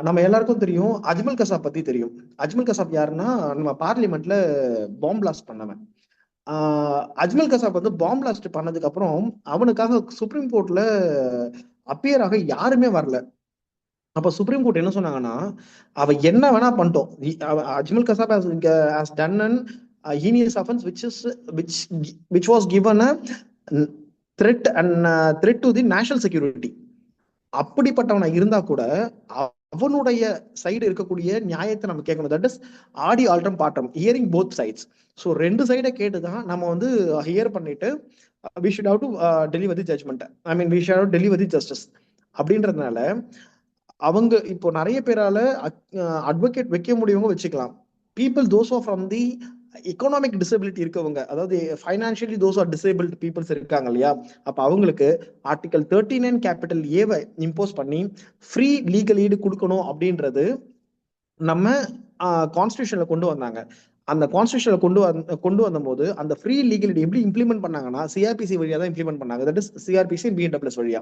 Speaker 1: நம்ம எல்லாருக்கும் தெரியும் அஜ்மல் கசாப் பத்தி தெரியும். அஜ்மல் கசாப் யாருன்னா, நம்ம பார்லிமெண்ட்ல பாம் பிளாஸ்ட் பண்ணவன். அஜ்மல் கசாப் வந்து பாம் பிளாஸ்ட் பண்ணதுக்கு அப்புறம் அவனுக்காக சுப்ரீம் கோர்ட்ல அப்பியர் ஆக யாருமே வரல. அப்ப சுப்ரீம் கோர்ட் என்ன சொன்னாங்கன்னா, அவ என்ன வேணா பண்ணிட்டோம், Ajmal Kasab has done an heinous offense which was given a threat to the national security. அப்படிப்பட்டவனா இருந்தா கூட அவனுடைய சைடு இருக்கக்கூடிய நியாயத்தை நம்ம கேட்கணும். That is audi alteram partem, hearing both sides. So 2 சைடை கேட்டுதான் நம்ம வந்து ஹியர் பண்ணிட்டு we should have to deliver the judgment. I mean we should have to deliver the justice. அப்படின்றதுனால அவங்க இப்போ நிறைய பேரால அட்வொகேட் வைக்க முடியவங்க வச்சுக்கலாம். People those are from the economic disability இருக்கவங்க, அதாவது financially those are disabled peoples இருக்காங்க இல்லையா, அப்ப அவங்களுக்கு ஆர்டிகல் 39 கேபிட்டல் ஏவை இம்போஸ் பண்ணி ஃப்ரீ லீகல் எய்டு கொடுக்கணும் அப்படின்றது நம்ம கான்ஸ்டியூஷன்ல கொண்டு வந்தாங்க. அந்த கான்ஸ்டியூஷன்ல கொண்டு வந்தபோது அந்த ஃப்ரீ லீகல் எய்டு எப்படி இம்ப்ளிமெண்ட் பண்ணாங்கன்னா சிஆர்பிசி வழியா தான் இம்ப்ளிமெண்ட் பண்ணாங்க. That is CrPC and BNWS வழியா.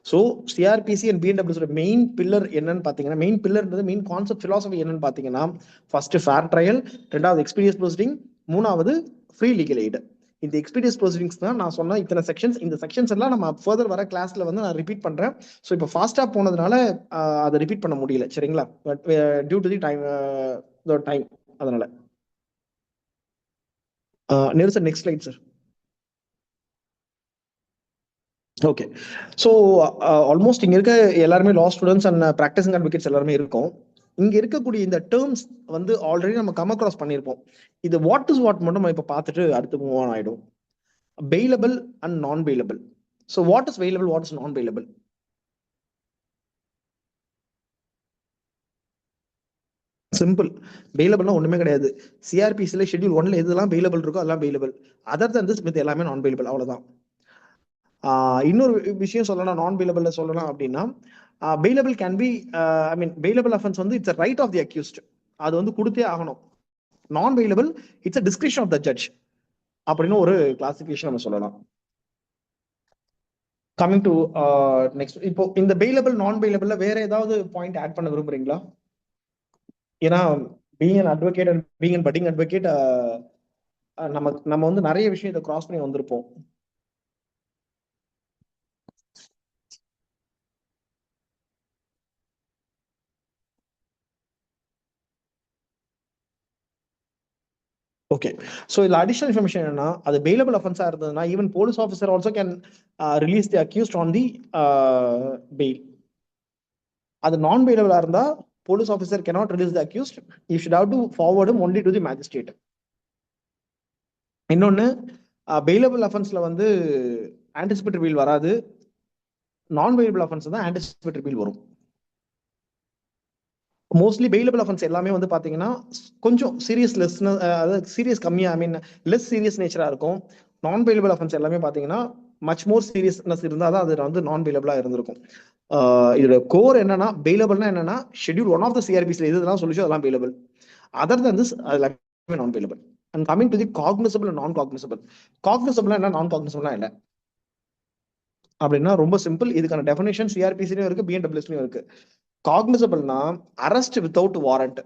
Speaker 1: So CrPC and BNWS main pillar என்னன்னு பாத்தீங்கன்னா, மெயின் கான்செப்ட் பிலாசபி என்னன்னு பாத்தீங்கன்னா, ஃபர்ஸ்ட் ஃபேர் ட்ரையல், ரெண்டாவது எக்ஸ்பீடியஸ் ப்ரொசீடிங், மூணாவது ஃப்ரீ லீகல் எய்டு. இந்த எக்ஸ்பீடியஸ் ப்ரொசீடிங்ஸ் தான் நான் சொன்ன இத்தனை செக்ஷன்ஸ். இந்த செக்ஷன்ஸ் எல்லாம் நம்ம ஃபர்தர் வர கிளாஸ்ல வந்து நான் ரிப்பீட் பண்றேன். ஸோ இப்போ ஃபாஸ்டா போனதுனால அதை ரிப்பீட் பண்ண முடியல, சரிங்களா? But due to the time அதனால. Nehru sir, next slide sir. Okay, so almost இங்க இருக்க எல்லாருமே law students and practising advocates எல்லாருமே இருக்கும். இங்க இருக்கக்கூடிய இந்த டேர்ம்ஸ் வந்து ஆல்ரெடி நம்ம கம் அக்ராஸ் பண்ணியிருப்போம். இது வாட் இஸ் வாட் மட்டும் நம்ம இப்போ பார்த்துட்டு அடுத்து மூவ் ஆன் ஆயிடும். Bailable and non bailable. So what is bailable, what is non bailable? Simple. பெயிலபிள்னா ஒண்ணுமே கிடையாது. சிஆர்பிசில ஷெட்யூல் 1ல எதெல்லாம் பெயிலபிள் இருக்கோ அதெல்லாம் பெயிலபிள். அதர் தன் திஸ் மித் எல்லாமே நான் பெயிலபிள், அவ்வளவுதான். இன்னொரு விஷயம் சொல்லலாம், நான் பெயிலபிள் சொல்லலாம் அப்படின்னா, bailable can be I mean bailable offence வந்து it's right of the accused, அது வந்து கொடுத்தே ஆகணும். Non bailable it's a discretion of the judge அப்படின்னு ஒரு கிளாசிபிகேஷன் நம்ம சொல்லலாம். கமிங் டு நெக்ஸ்ட், இப்போ இந்த பெயிலபிள் நான் பெயிலபிள்ல வேற ஏதாவது பாயிண்ட் ஆட் பண்ண விரும்புறீங்களா? ஏன்னா being an advocate and being an budding advocate நம்ம வந்து நிறைய விஷயத்தை கிராஸ் பண்ணி வந்திருப்போம். ஓகே, ஸோ இதுல அடிஷனல் இன்ஃபர்மேஷன் என்னன்னா, அது பெயிலபிள் அஃபென்ஸா இருந்ததுன்னா even police officer also can release the accused on the bail. அது நான் பெயிலபிளா இருந்தா police officer cannot release the accused, you should have to forward him only to the magistrate. இன்னொன்னு, bailable அஃபென்ஸ்ல வந்து ஆன்டிசிபேட்டரி பெயில் வராது, non bailable offence தான் anticipatory fail வரும். Mostly bailable offence எல்லாமே வந்து பாத்தீங்கன்னா கொஞ்சம் சீரியஸ் அதாவது சீரியஸ் கம்மியா, ஐ மீன் லெஸ் சீரியஸ் நேச்சரா இருக்கும். நான் பெயிலபிள் அஃபென்ஸ் எல்லாமே பாத்தீங்கன்னா மச் மோர் சீரியஸ்னஸ் இருந்தால் தான் அது வந்து நான் பெயிலபிளா இருந்திருக்கும். இதோட கோர் என்னன்னா, பெயிலபிள்னா என்னன்னா ஷெட்யூல் 1 ஆஃப் த சிஆர்பிசில எதுலாம் சொல்லிச்சோ அதெல்லாம் பெயிலபிள். அதர் தன் திஸ் அது எல்லாமே non bailable. And coming to the cognisable and நான் காக்னிசபிள். காக்னிசபிள்னா என்ன, நான் காக்னிசபிள்னா என்ன அப்படின்னா ரொம்ப சிம்பிள். இதுக்கான டெஃபினேஷன் சிஆர்பிசிலையும் இருக்கு, பிஎன்டபிள்யூஎஸ்லயும் இருக்கு. காக்னிசபிள்னா அரெஸ்ட் வித்தவுட் வாரண்ட்.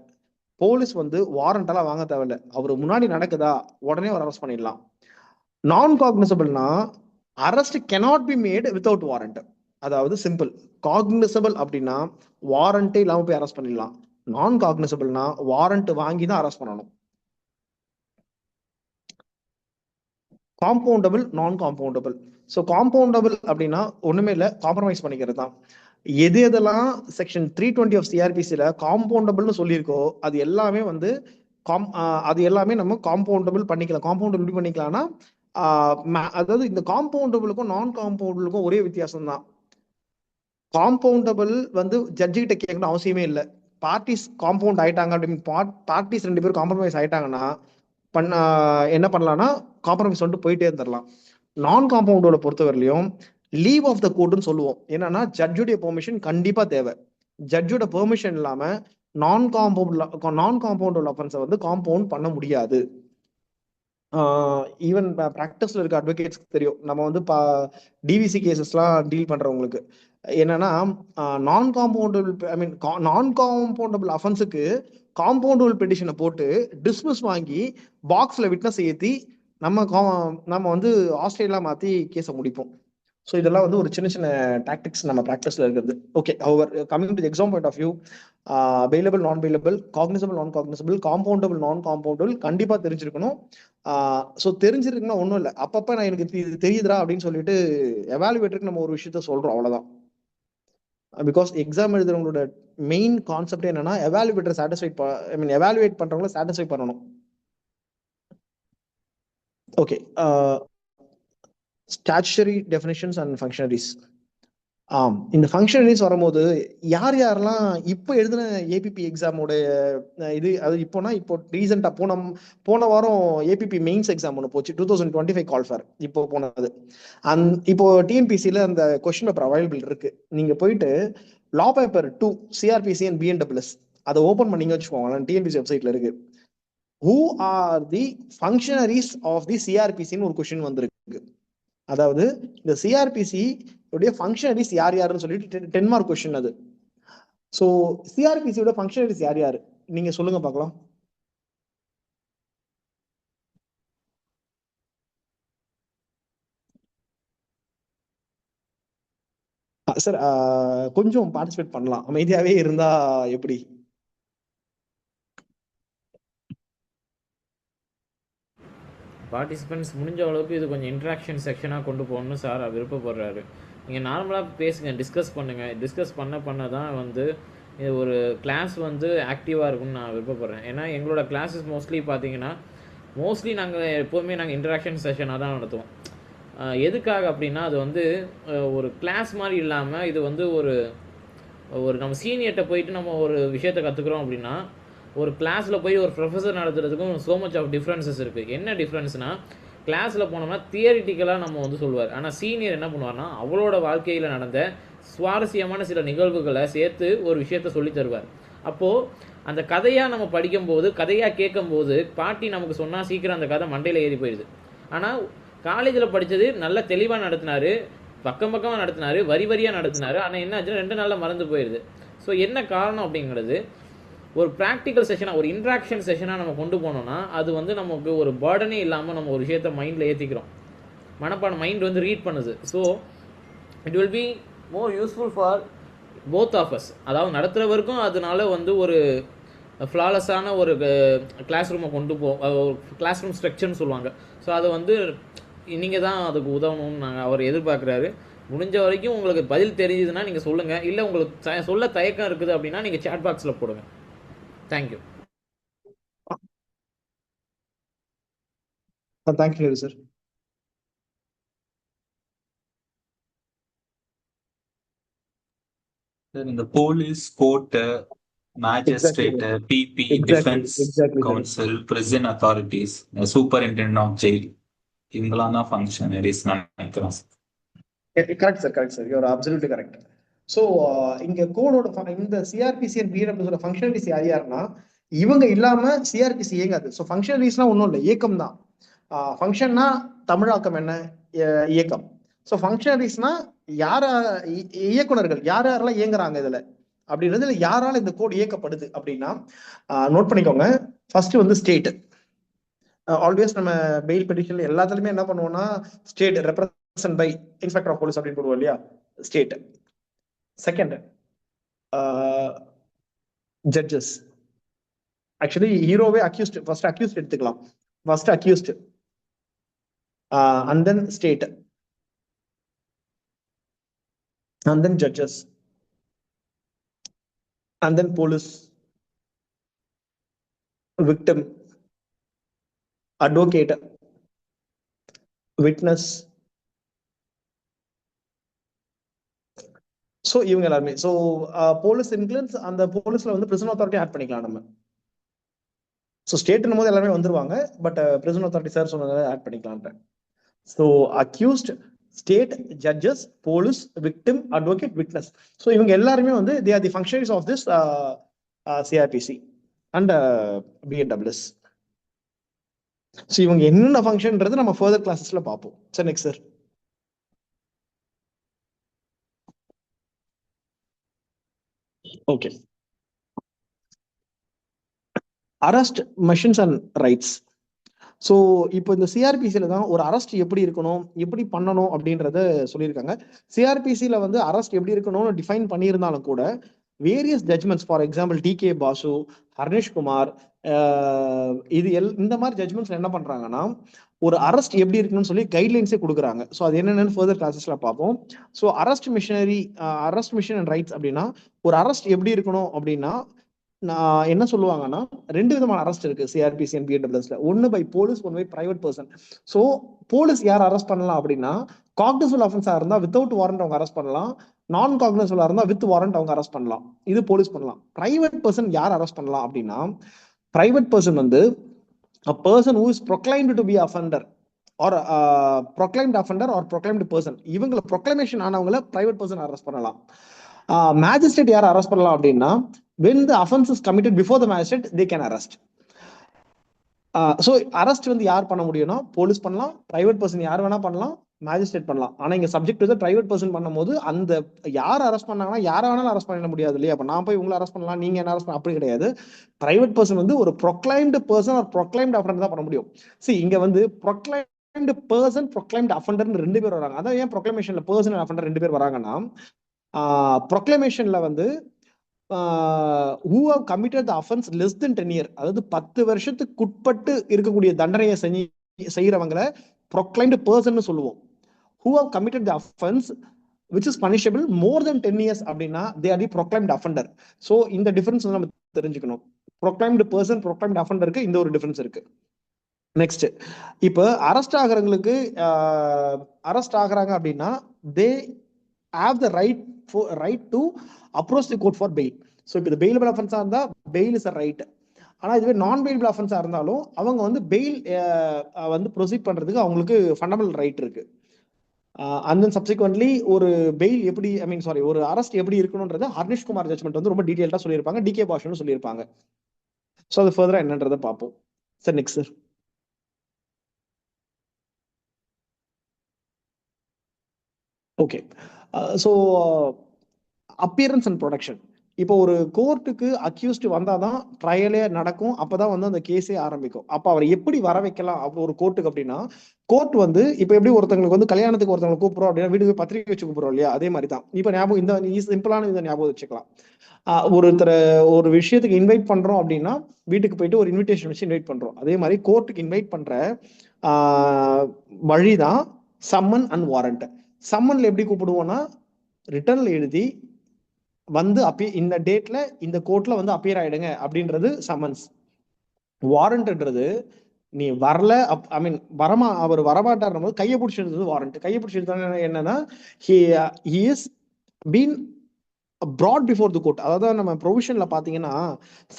Speaker 1: போலீஸ் வந்து வாரண்ட் எல்லாம் வாங்க தேவையில்லை, அவர் முன்னாடி நடக்குதா உடனே ஒரு அரெஸ்ட் பண்ணிடலாம். நான் காக்னிசபிள்னா arrest cannot be made without warrant. அதாவது சிம்பிள், காக்னிசபிள் அப்படின்னா வாரண்டே இல்லாம போய் அரெஸ்ட் பண்ணிடலாம். நான் காக்னிசபிள்னா வாரண்ட் வாங்கி தான் அரெஸ்ட் பண்ணணும். Compoundable, non compoundable. So compoundable அப்படின்னா ஒண்ணுமே இல்லை, காம்ப்ரமைஸ் பண்ணிக்கிறது தான். எது எதெல்லாம் செக்ஷன் 320 ஆஃப் சிஆர்பிசில காம்பவுண்டபிள்னு சொல்லியிருக்கோ அது எல்லாமே வந்து அது எல்லாமே நம்ம காம்பவுண்டபிள் பண்ணிக்கலாம். காம்பவுண்டபிள் எப்படி பண்ணிக்கலாம்னா, அதாவது இந்த காம்பவுண்டபிளுக்கும் நான் காம்பவுண்டபிளுக்கும் ஒரே வித்தியாசம் தான். காம்பவுண்டபிள் வந்து ஜட்ஜு கிட்ட கேட்கணும் அவசியமே இல்லை. பார்ட்டிஸ் காம்பவுண்ட் ஆயிட்டாங்க அப்படின்னு, பார்ட்டிஸ் 2 பேரும் காம்ப்ரமைஸ் ஆயிட்டாங்கன்னா என்ன பண்ணலாம்னா காம்ப்ரமைஸ் வந்துட்டு போயிட்டே இருந்துடலாம். நான் காம்பவுண்டோட பொறுத்தவரையிலையும் லீவ் ஆஃப் த கோர்ட்னு சொல்லுவோம். என்னன்னா ஜட்ஜுடைய பெர்மிஷன் கண்டிப்பா தேவை. ஜட்ஜோட பெர்மிஷன் இல்லாம நான் காம்பவுண்ட் அஃபென்ஸை வந்து காம்பவுண்ட் பண்ண முடியாது. ஈவன் பிராக்டிஸ்ல இருக்க அட்வொகேட்ஸ்க்கு தெரியும். நம்ம வந்து டிவிசி கேசஸ்லாம் டீல் பண்றவங்களுக்கு என்னன்னா, நான் காம்பவுண்டபிள் ஐ மீன் நான் காம்பவுண்டபிள் அஃபென்ஸுக்கு காம்பவுண்டபிள் பெட்டிஷனை போட்டு டிஸ்மிஸ் வாங்கி பாக்ஸ்ல விட்னஸ் ஏற்றி நம்ம வந்து ஆஸ்திரேலியா மாத்தி கேஸை முடிப்போம். ஸோ இதெல்லாம் வந்து ஒரு சின்ன சின்ன டாக்டிக்ஸ் நம்ம ப்ராக்டிஸ்ல இருக்கிறது. Okay, our coming to exam point of view, bailable, non bailable, cognizable, non cognizable, compoundable, non compoundable கண்டிப்பா தெரிஞ்சிருக்கணும். ஸோ தெரிஞ்சிருக்குன்னா ஒன்றும் இல்லை, அப்பப்ப நான் எனக்கு இது தெரியுதுரா அப்படின்னு சொல்லிட்டு எவாலுவேட்டருக்கு நம்ம ஒரு விஷயத்த சொல்றோம், அவ்வளவுதான். பிகாஸ் எக்ஸாம் எழுதுறவங்களோட மெயின் கான்செப்ட் என்னன்னா எவாலுவேட்டர் சாட்டிஸ்ஃபைட், ஐ மீன் எவாலுவேட் பண்றவங்கள சாட்டிஸ்ஃபை பண்ணணும். Okay, statutory definitions and functionaries. இந்த ஃபங்க்ஷனரிஸ் வரும்போது யார் யாரெல்லாம் இப்போ எழுதின ஏபிபி எக்ஸாமோட இது அது இப்போ ரீசெண்டா போன வாரம் ஏபிபி மெயின்ஸ் எக்ஸாம் ஒன்று போச்சு 2025 கால் ஃபேர் இப்போ போனது. இப்போ டிஎன்பிசியில அந்த கொஸ்டின் பேப்பர் அவைலபிள் இருக்கு. நீங்க போயிட்டு law paper 2 CrPC and BNWS அதை ஓபன் பண்ணீங்க வச்சுக்கோங்க, டிஎன்பிசி வெப்சைட்ல இருக்கு. Who are the functionaries of the சிஆர்பிசின்னு ஒரு கொஸ்டின் வந்திருக்கு. அதாவது இந்த சிஆர்பிசி உடைய ஃபங்க்ஷனரிஸ் யார் யாருன்னு சொல்லிட்டு 10 மார்க் கொஸ்டின் அது. ஸோ சிஆர்பிசியோட ஃபங்க்ஷனரிஸ் யார் யாரு நீங்க சொல்லுங்க பார்க்கலாம். சார் கொஞ்சம் பார்ட்டிசிபேட் பண்ணலாம், அமைதியாவே இருந்தா எப்படி?
Speaker 2: பார்ட்டிசிபென்ட்ஸ் முடிஞ்ச அளவுக்கு இது கொஞ்சம் இன்ட்ராக்ஷன் செக்ஷனாக கொண்டு போகணும்னு சார் விருப்பப்படுறாரு. நீங்கள் நார்மலாக பேசுங்க, டிஸ்கஸ் பண்ணுங்கள். டிஸ்கஸ் பண்ண தான் வந்து இது ஒரு கிளாஸ் வந்து ஆக்டிவாக இருக்கும்னு நான் விருப்பப்படுறேன். ஏன்னா எங்களோட கிளாஸஸ் மோஸ்ட்லி பார்த்தீங்கன்னா நாங்கள் எப்போதுமே நாங்கள் இன்ட்ராக்ஷன் செஷனாக தான் நடத்துவோம். எதுக்காக அப்படின்னா அது வந்து ஒரு கிளாஸ் மாதிரி இல்லாமல் இது வந்து ஒரு நம்ம சீனியர்கிட்ட போயிட்டு நம்ம ஒரு விஷயத்தை கற்றுக்குறோம் அப்படின்னா ஒரு கிளாஸில் போய் ஒரு ப்ரொஃபஸர் நடத்துறதுக்கும் ஸோ மச் ஆஃப் டிஃப்ரென்சஸ் இருக்குது. என்ன டிஃப்ரென்ஸ்னால் கிளாஸில் போனோம்னா தியரிட்டிக்கலாக நம்ம வந்து சொல்லுவார். ஆனால் சீனியர் என்ன பண்ணுவார்னா அவளோட வாழ்க்கையில் நடந்த சுவாரஸ்யமான சில நிகழ்வுகளை சேர்த்து ஒரு விஷயத்த சொல்லி தருவார். அப்போது அந்த கதையாக நம்ம படிக்கும்போது, கதையாக கேட்கும்போது பாட்டி நமக்கு சொன்னால் சீக்கிரம் அந்த கதை மண்டையில் ஏறி போயிடுது. ஆனால் காலேஜில் படித்தது நல்ல தெளிவாக நடத்தினார், பக்கமாக நடத்தினார், வரியாக நடத்தினார். ஆனால் என்ன ஆச்சுன்னா 2 நாளில் மறந்து போயிடுது. ஸோ என்ன காரணம் அப்படிங்கிறது, ஒரு ப்ராக்டிக்கல் செஷனாக ஒரு இன்ட்ராக்ஷன் செஷனாக நம்ம கொண்டு போனோம்னா அது வந்து நமக்கு ஒரு பர்டனே இல்லாமல் நம்ம ஒரு விஷயத்தை மைண்டில் ஏற்றிக்கிறோம். மனப்பாடம் மைண்ட் வந்து ரீட் பண்ணுது. So it will be more useful for both of us. அதாவது நடத்துகிறவருக்கும் அதனால வந்து ஒரு ஃப்ளாலஸான ஒரு கிளாஸ் ரூமை கொண்டு கிளாஸ் ரூம் ஸ்ட்ரக்சர்னு சொல்லுவாங்க. ஸோ அதை வந்து நீங்கள் தான் அதுக்கு உதவணும்னு அவர் எதிர்பார்க்குறாரு. முடிஞ்ச வரைக்கும் உங்களுக்கு பதில் தெரியுதுன்னா நீங்கள் சொல்லுங்கள். இல்லை உங்களுக்கு சொல்ல தயக்கம் இருக்குது அப்படின்னா நீங்கள் சேட் பாக்ஸில் போடுங்க. தேங்க்யூ.
Speaker 1: Thank you sir.
Speaker 4: இந்த police, court, magistrate, PP, defence counsel, prison authorities, superintendent of jail, இவங்களாம் தான் ஃபங்க்ஷனரிஸ் நினைக்கிறேன்.
Speaker 1: Correct sir, you are absolutely correct. So இங்க கோடோட இந்த சிஆர்பிசி அண்ட் பிடபிள்யூஸோட ஃபங்க்ஷனரிஸ் யார் யாருன்னா இவங்க இல்லாம சிஆர்பிசி இயங்காது. ஸோ ஃபங்க்ஷனரிஸ்லாம் ஒன்றும் இல்லை, இயக்கம் தான். ஃபங்க்ஷன்னா தமிழாக்கம் என்ன, இயக்கம். ஸோ ஃபங்க்ஷனரிஸ்னா இயக்குனர்கள் யாரெல்லாம் இயங்குறாங்க இதுல அப்படின்றது, யாரால இந்த கோட் இயக்கப்படுது அப்படின்னா நோட் பண்ணிக்கோங்க. ஃபர்ஸ்ட் வந்து ஸ்டேட். ஆல்வேஸ் நம்ம பெயில் பெட்டிஷன் எல்லாத்துலயுமே என்ன பண்ணுவோம்னா state represent by inspector of police அப்படின்னு போடுவோம் இல்லையா, ஸ்டேட். Second judges. ஆக்சுவலி ஹீரோவே அக்யூஸ்ட், ஃபர்ஸ்ட் அக்யூஸ்ட் எடுத்துக்கலாம். First accused and then state and then judges and then police, victim, advocate, witness. So இவங்க எல்லாருமே. ஸோ போலீஸ் இன்க்ளூட்ஸ், அந்த போலீஸ்ல வந்து பிரிசன் அத்தாரிட்டி ஆட் பண்ணிக்கலாம் நம்ம. ஸோ ஸ்டேட்னும் போது எல்லாருமே வந்துருவாங்க, பட் பிரிசன் அத்தாரிட்டி சார் சொன்னதை ஆட் பண்ணிக்கலாம். So accused, state, judges, police, victim, advocate, witness. So இவங்க எல்லாருமே வந்து they are the functionaries of this CrPC and BNWS. So இவங்க என்னென்ன ஃபங்க்ஷன்ன்றது நம்ம ஃபர்தர் கிளாஸஸ்ல பார்ப்போம். Sir next sir. Okay, arrest, machines and rights. So இப்போ இந்த சிஆர்பிசியில தான் ஒரு அரெஸ்ட் எப்படி இருக்கணும், எப்படி பண்ணணும் அப்படின்றத சொல்லியிருக்காங்க. சிஆர்பிசியில வந்து அரெஸ்ட் எப்படி இருக்கணும்னு டிஃபைன் பண்ணியிருந்தாலும் கூட various judgments, for example DK Basu, Harnish Kumar, இந்த மாதிரி ஜட்மெண்ட்ஸ் என்ன பண்றாங்கன்னா ஒரு அரெஸ்ட் எப்படி இருக்கணும்னு சொல்லி கைட்லைன்ஸே கொடுக்குறாங்க. ஸோ அது என்னென்னு ஃபர்தர் கிளாஸஸ்ல பார்ப்போம். So arrest mission and rights அப்படின்னா ஒரு அரெஸ்ட் எப்படி இருக்கணும் அப்படின்னா நான் என்ன சொல்லுவாங்கன்னா, 2 விதமான அரெஸ்ட் இருக்கு சிஆர்பிசி அண்ட் பிஎன்டபிள்யூஎஸ்ல. ஒன்னு பை போலீஸ், ஒன்னு by private person. So police யார் அரெஸ்ட் பண்ணலாம் அப்படின்னா, காக்னிசபிள் ஆஃபென்ஸா இருந்தா வித்தவுட் வாரண்ட் அவங்க அரெஸ்ட் பண்ணலாம். நான் காக்னிசபிளா இருந்தா வித் வாரண்ட் அவங்க அரெஸ்ட் பண்ணலாம். இது போலீஸ் பண்ணலாம். பிரைவேட் பர்சன் யார் அரெஸ்ட் பண்ணலாம் அப்படின்னா, பிரைவேட் பர்சன் வந்து a person who is proclaimed to be offender or proclaimed offender or proclaimed person, இவங்கள proclamation ஆனவங்கள பிரைவேட் பர்சன் அரெஸ்ட் பண்ணலாம். மேஜிஸ்ட்ரேட் யார் அரெஸ்ட் பண்ணலாம் அப்படின்னா, when the offense is committed before the magistrate they can arrest. So arrest வந்து யார் பண்ண முடியும்னா police பண்ணலாம், பிரைவேட் பர்சன் யார் வேணா பண்ணலாம், மேஜிஸ்ட்ரேட் பண்ணலாம். ஆனா இங்க சப்ஜெக்ட் வந்து பிரைவேட் பர்சன் பண்ணும்போது அந்த யார் அரெஸ்ட் பண்ணாங்கன்னா யாரை வேணாலும் அரெஸ்ட் பண்ண முடியாது இல்லையா? அப்ப நான் போய் உங்களை அரெஸ்ட் பண்ணலாம், நீங்க என்ன அரெஸ்ட் பண்ண அப்படி கிடையாது. பிரைவேட் பர்சன் வந்து ஒரு ப்ரொக்ளைம்டு பர்சன் ஒரு ப்ரொக்ளைம்டு அஃபெண்டர் தான் பண்ண முடியும். சரி, இங்க வந்து ப்ரொக்ளைம்டு பர்சன் ப்ரொக்ளைம்டு அஃபெண்டர்னு 2 பேர் வராங்க. அதான் ஏன் ப்ரொக்ளமேஷன்ல பர்சன் அண்ட் அஃபெண்டர் 2 பேர் வராங்கன்னா, ப்ரொக்ளமேஷன்ல வந்து who have committed the offense less than 10 years, அதாவது 10 வருஷத்துக்கு உட்பட்டு இருக்கக்கூடிய தண்டனையை செய்யறவங்களை proclaimed person சொல்லுவோம். who have committed the offense which is punishable more than 10 years அப்படின்னா they are the proclaimed offender. so இந்த டிஃபரன்ஸ் நம்ம தெரிஞ்சுக்கணும். proclaimed person proclaimed offenderக்கு இந்த ஒரு டிஃபரன்ஸ் இருக்கு. நெக்ஸ்ட், இப்போ அரெஸ்ட் ஆகுறாங்க அப்படின்னா they have the right to approach the court for bail. So இப்போ இது பெயிலபிள் அஃபென்ஸா இருந்தா பெயில் இஸ் அ ரைட். ஆனா இதுவே நான் பெயிலபிள் அஃபென்ஸா இருந்தாலும் அவங்க வந்து பெயில் வந்து ப்ரொசீட் பண்றதுக்கு அவங்களுக்கு ஃபண்டமெண்டல் ரைட் இருக்கு. அண்ட் தென் சப்சிக்வென்ட்லி ஒரு பெயில் எப்படி ஒரு அரெஸ்ட் எப்படி இருக்கணும்ன்றத ஹர்னிஷ் குமார் ஜட்மெண்ட் வந்து ரொம்ப டீடைல்டா சொல்லியிருப்பாங்க, டிகே பாஷன் சொல்லியிருப்பாங்க. ஸோ அது ஃபர்தரா என்னன்றதை பார்ப்போம். Sir next sir. Okay, so appearance and production. இப்போ ஒரு கோர்ட்டுக்கு அக்யூஸ்டு வந்தாதான் ட்ரையலே நடக்கும், அப்பதான் வந்து அந்த கேஸே ஆரம்பிக்கும். அப்ப அவர் எப்படி வர வைக்கலாம் அப்போ ஒரு கோர்ட்டுக்கு அப்படின்னா, கோர்ட் வந்து இப்போ எப்படி ஒருத்தங்களுக்கு வந்து கல்யாணத்துக்கு ஒருத்தவங்களை கூப்பிடுறோம் அப்படின்னா வீட்டுக்கு பத்திரிகை வச்சு கூப்பிடுறோம் இல்லையா? அதே மாதிரி தான். இப்போ ஞாபகம் இந்த சிம்பிளான இதை ஞாபகம் வச்சுக்கலாம். ஒருத்தரை ஒரு விஷயத்துக்கு இன்வைட் பண்றோம் அப்படின்னா வீட்டுக்கு போயிட்டு ஒரு இன்விடேஷன் வச்சு இன்வைட் பண்றோம். அதே மாதிரி கோர்ட்டுக்கு இன்வைட் பண்ற வழிதான் சம்மன் அண்ட் வாரண்ட். சம்மன்ல எப்படி கூப்பிடுவோம்னா ரிட்டர்ன்ல எழுதி வந்து இந்த டேட்ல இந்த கோர்ட்ல வந்து அப்பியர் ஆயிடுங்க அப்படின்றது சம்மன்ஸ். வாரண்ட்ன்றது நீ வரல, அவர் வரமாட்டார் போது கையை பிடிச்சிருந்தது வாரண்ட். கையை பிடிச்சிருந்தா என்னன்னா he is been brought before the court. அதாவது நம்ம ப்ரொவிஷன்ல பாத்தீங்கன்னா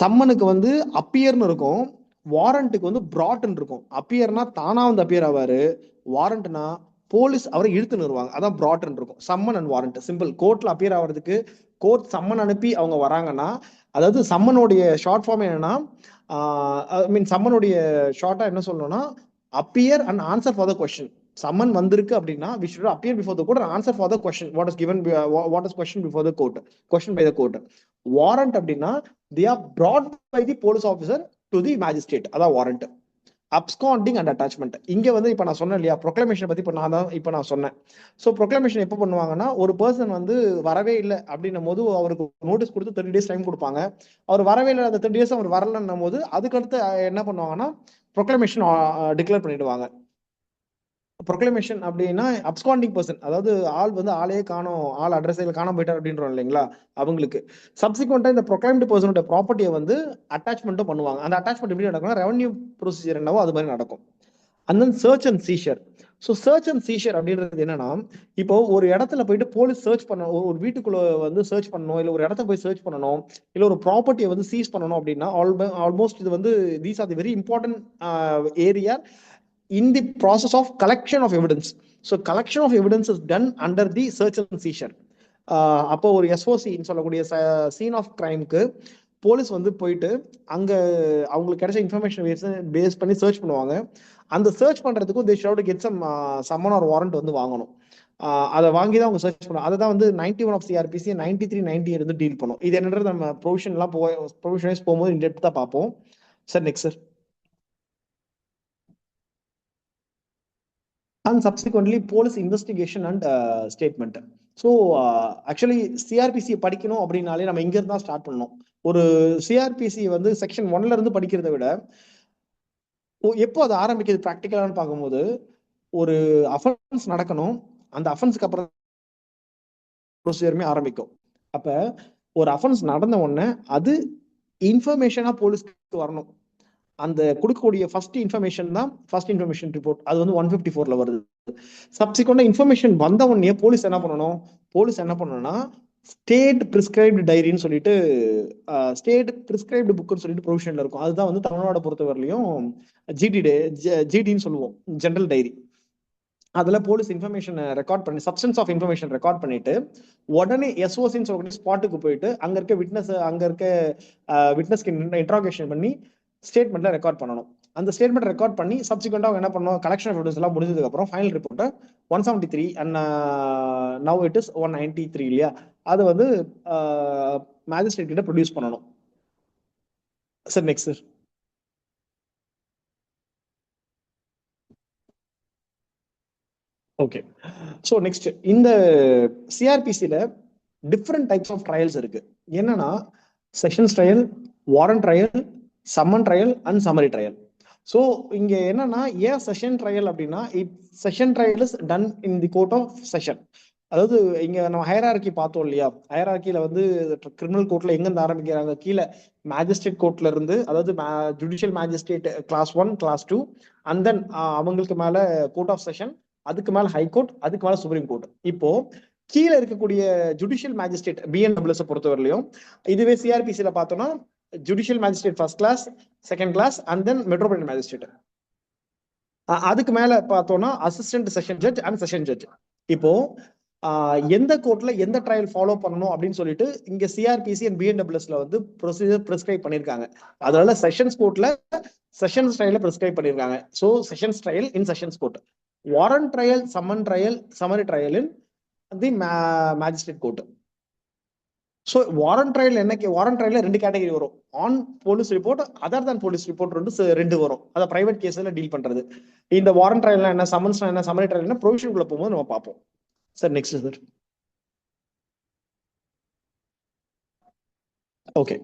Speaker 1: சம்மனுக்கு வந்து அப்பியர்னு இருக்கும், வாரண்ட்டுக்கு வந்து brought-ன்னு இருக்கும். அப்பியர்னா தானா வந்து அப்பியர் ஆவாரு, வாரண்ட்னா போலீஸ் அவரை இழுத்து நிறுவாங்க, அதான் brought-ன்னு இருக்கும். Summon and warrant simple. கோர்ட்ல அப்பியர் ஆகிறதுக்கு கோர்ட் சம்மன் அனுப்பி அவங்க வராங்கன்னா, அதாவது சம்மனுடைய ஷார்ட் ஃபார்ம் என்னன்னா சம்மனுடைய ஷார்ட்டா என்ன சொல்லணும்னா appear and answer for the question. Summon வந்திருக்கு அப்படின்னா we should appear before the court and answer for the question what is given, what is questioned before the court, questioned by the court. warrant அப்படின்னா they are brought by the police officer to the magistrate, அதான் warrant. Absconding and attachment. இங்க வந்து இப்ப நான் சொன்னேன் இல்லையா proclamation பத்தி இப்ப நான் சொன்னேன். ஸோ ப்ரொக்ளமேஷன் எப்போ பண்ணுவாங்கன்னா ஒரு பர்சன் வந்து வரவே இல்லை அப்படின்னும் போது அவருக்கு நோட்டீஸ் கொடுத்து 30 days டைம் கொடுப்பாங்க. அவர் வரவே இல்லை, அந்த 30 days அவர் வரலன்னும் போது அதுக்கடுத்து என்ன பண்ணுவாங்கன்னா ப்ரொக்ளமேஷன் டிக்ளேர் பண்ணிடுவாங்க. ப்ரொக்ளமேஷன் அப்படின்னா அப்ஸ்காண்டிங் பர்சன், அதாவது ஆள் வந்து ஆளே காணோம், ஆள் அட்ரஸில் காணாம போயிட்டார் அப்படின்றோம் இல்லைங்களா, அவங்களுக்கு சப்சிக்வெண்டா இந்த ப்ரொக்ளைம்டு பர்சனோட ப்ராப்பர்ட்டியை வந்து அட்டாச்மெண்ட்டும் பண்ணுவாங்க. அந்த அட்டாச்மெண்ட் எப்படி நடக்கும்னா ரெவன்யூ ப்ரொசீஜர் என்னவோ அது மாதிரி நடக்கும். And then search and seizure. So search and seizure அப்படின்றது என்னன்னா, இப்போ ஒரு இடத்துல போயிட்டு போலீஸ் சர்ச் பண்ண, ஒரு வீட்டுக்குள்ள வந்து சர்ச் பண்ணணும், இல்லை ஒரு இடத்த போய் சர்ச் பண்ணணும், இல்லை ஒரு ப்ராப்பர்ட்டியை வந்து சீஸ் பண்ணணும் அப்படின்னா ஆல்மோஸ்ட் இது வந்து these are the very important area in the process of collection of evidence. So collection of evidence is done under the search and seizure. அப்போ ஒரு எஸ்ஓசின்னு சொல்லக்கூடிய சீன் ஆஃப் கிரைம்க்கு போலீஸ் வந்து போயிட்டு அங்க அவங்களுக்கு கிடைச்ச இன்ஃபர்மேஷன் பேஸ் பண்ணி சர்ச் பண்ணுவாங்க. அந்த சர்ச் பண்றதுக்கும் they should get some summon or warrant வந்து வாங்கணும். அதை வாங்கி தான் அவங்க சர்ச் பண்ணுவோம். அதை தான் வந்து 91 of CRPC 93, 98 வந்து டீல் பண்ணும். இது என்னன்றது நம்ம ப்ரொவிஷன்லாம் ப்ரொவிஷன் வைஸ் போகும்போது இன் டெப்தா பார்ப்போம். Sir next sir. And subsequently police investigation and statement. So actually CRPC படிக்கணும் அப்படின்னாலே நம்ம இங்க இருந்தா ஸ்டார்ட் பண்ணணும். ஒரு CRPC வந்து செக்ஷன் 1ல இருந்து படிக்கிறதை விட எப்போ அது ஆரம்பிக்கிறது ப்ராக்டிக்கலான்னு பார்க்கும்போது, ஒரு அஃபென்ஸ் நடக்கணும், அந்த அஃபென்ஸ்க்கு அப்புறம் ப்ரொசீஜருமே ஆரம்பிக்கும். அப்ப ஒரு அஃபென்ஸ் நடந்த உடனே அது இன்ஃபர்மேஷனா போலீஸ்க்கு வரணும். அந்த கொடுக்கக்கூடிய ஃபர்ஸ்ட் இன்ஃபர்மேஷன் தான் ஃபர்ஸ்ட் இன்ஃபர்மேஷன் ரிப்போர்ட். அது வந்து 154ல வருது. சப்சிக்வெண்டா இன்ஃபர்மேஷன் வந்த உடனே போலீஸ் என்ன பண்ணணும்னா ஸ்டேட் பிரிஸ்கிரைப்டு டைரின்னு சொல்லிட்டு ஸ்டேட் பிரிஸ்கிரைப்டு புக்குன்னு சொல்லிட்டு ப்ரொவிஷன்ல இருக்கும். அதுதான் வந்து தமிழ்நாடு பொறுத்தவரையிலையும் ஜிடின்னு சொல்லுவோம், ஜெனரல் டைரி. அதுல போலீஸ் இன்ஃபர்மேஷன் ரெக்கார்ட் பண்ணி சப்ஸ்டன்ஸ் ஆஃப் இன்ஃபர்மேஷன் ரெக்கார்ட் பண்ணிட்டு உடனே எஸ்ஓசின்னு சொல்லக்கூடிய ஸ்பாட்டுக்கு போயிட்டு அங்க இருக்க விட்னஸ்க்கு இன்ட்ராகேஷன் பண்ணி ஸ்டேட்மெண்ட்ல ரெக்கார்ட் பண்ணணும். அந்த ஸ்டேட்மெண்ட் ரெக்கார்ட் பண்ணி சப்சிக்வெண்டா என்ன பண்ணணும், கலெக்ஷன் ஆஃப் எவிடன்ஸ் எல்லாம் முடிஞ்சதுக்கு அப்புறம் ஃபைனல் ரிப்போர்ட்டை 173 அண்ட் நவ் இட் இஸ் 193 இல்லையா, அது வந்து மேஜிஸ்ட்ரேட் கிட்ட ப்ரொடியூஸ் பண்ணணும். Sir next sir. Okay, so next இந்த சிஆர்பிசியில் டிஃப்ரெண்ட் டைப்ஸ் ஆஃப் ட்ரையல்ஸ் இருக்கு. என்னன்னா sessions trial, warrant trial, summon trial and summary trial. So இங்க என்னன்னா ஏன் செஷன் ட்ரையல் அப்படின்னா session trial is done in the court of session. அதாவது இங்க நம்ம ஹையரார்கி பார்த்தோம் இல்லையா, ஹையரார்கில வந்து கிரிமினல் கோர்ட்ல எங்கிருந்து ஆரம்பிக்கிறாங்க, கீழே மேஜிஸ்ட்ரேட் கோர்ட்ல இருந்து, அதாவது judicial magistrate class 1 class 2 and then அவங்களுக்கு மேல கோர்ட் ஆஃப் செஷன், அதுக்கு மேல ஹை கோர்ட், அதுக்கு மேல சுப்ரீம் கோர்ட். இப்போ கீழே இருக்கக்கூடிய ஜுடிஷியல் மேஜிஸ்ட்ரேட் பிஎன்டபிள்யூஎஸ் பொறுத்தவரையிலையும், இதுவே சிஆர்பிசியில பார்த்தோம்னா judicial magistrate first class, second class and then metropolitan magistrate. அதுக்கு மேல பார்த்தோம்னா assistant session judge and session judge. இப்போ எந்த கோர்ட்ல எந்த ட்ரையல் ஃபாலோ பண்ணணும் அப்படின்னு சொல்லிட்டு இங்க சிஆர்பிசி அண்ட் பிஎன்டபிள்யூஎஸ்ல வந்து ப்ரொசீஜர் பிரிஸ்கிரைப் பண்ணிருக்காங்க. அதனால செஷன்ஸ் கோர்ட்ல செஷன்ஸ் ட்ரையல பிரிஸ்கிரைப் பண்ணிருக்காங்க. So sessions trial in sessions court, warrant trial, summon trial, summary trial in the magistrate court. So warrant trial warrant ட்ரையல்ல 2 கேட்டகரி வரும். On police report, other than police report ரெண்டு வரும். அதை private கேஸ்ல deal பண்றது. இந்த warrant trial என்ன, summons என்ன, சம்மரி ட்ரையல் என்ன, ப்ரொவிஷனுக்குள்ள போகும்போது நம்ம பார்ப்போம். Sir next sir. Okay,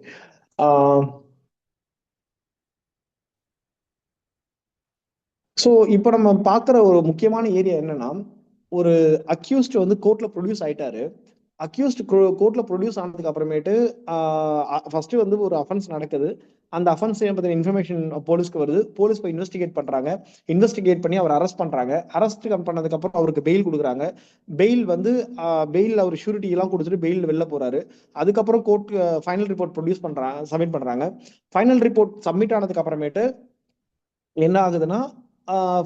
Speaker 1: so இப்போ நம்ம பார்க்குற ஒரு முக்கியமான ஏரியா என்னன்னா, ஒரு அக்யூஸ்ட் வந்து கோர்ட்ல ப்ரொடியூஸ் ஆயிட்டாரு. அக்யூஸ்ட் கோர்ட்ல ப்ரொடியூஸ் ஆனதுக்கு அப்புறமேட்டு ஃபர்ஸ்ட் வந்து ஒரு அஃபென்ஸ் நடக்குது. அந்த அஃபென்ஸ் பத்தின இன்ஃபர்மேஷன் போலீஸ்க்கு வருது. போலீஸ் போய் இன்வெஸ்டிகேட் பண்றாங்க. இன்வெஸ்டிகேட் பண்ணி அவர் அரெஸ்ட் பண்றாங்க. அரெஸ்ட் பண்ணதுக்கு அப்புறம் அவருக்கு பெயில் கொடுக்குறாங்க. பெயில் வந்து பெயில் அவர் ஷூரிட்டி எல்லாம் கொடுத்துட்டு பெயில் வெளில போறாரு. அதுக்கப்புறம் கோர்ட் ஃபைனல் ரிப்போர்ட் ப்ரொடியூஸ் பண்றாங்க, சப்மிட் பண்றாங்க. ஃபைனல் ரிப்போர்ட் சப்மிட் ஆனதுக்கு அப்புறமேட்டு என்ன ஆகுதுன்னா,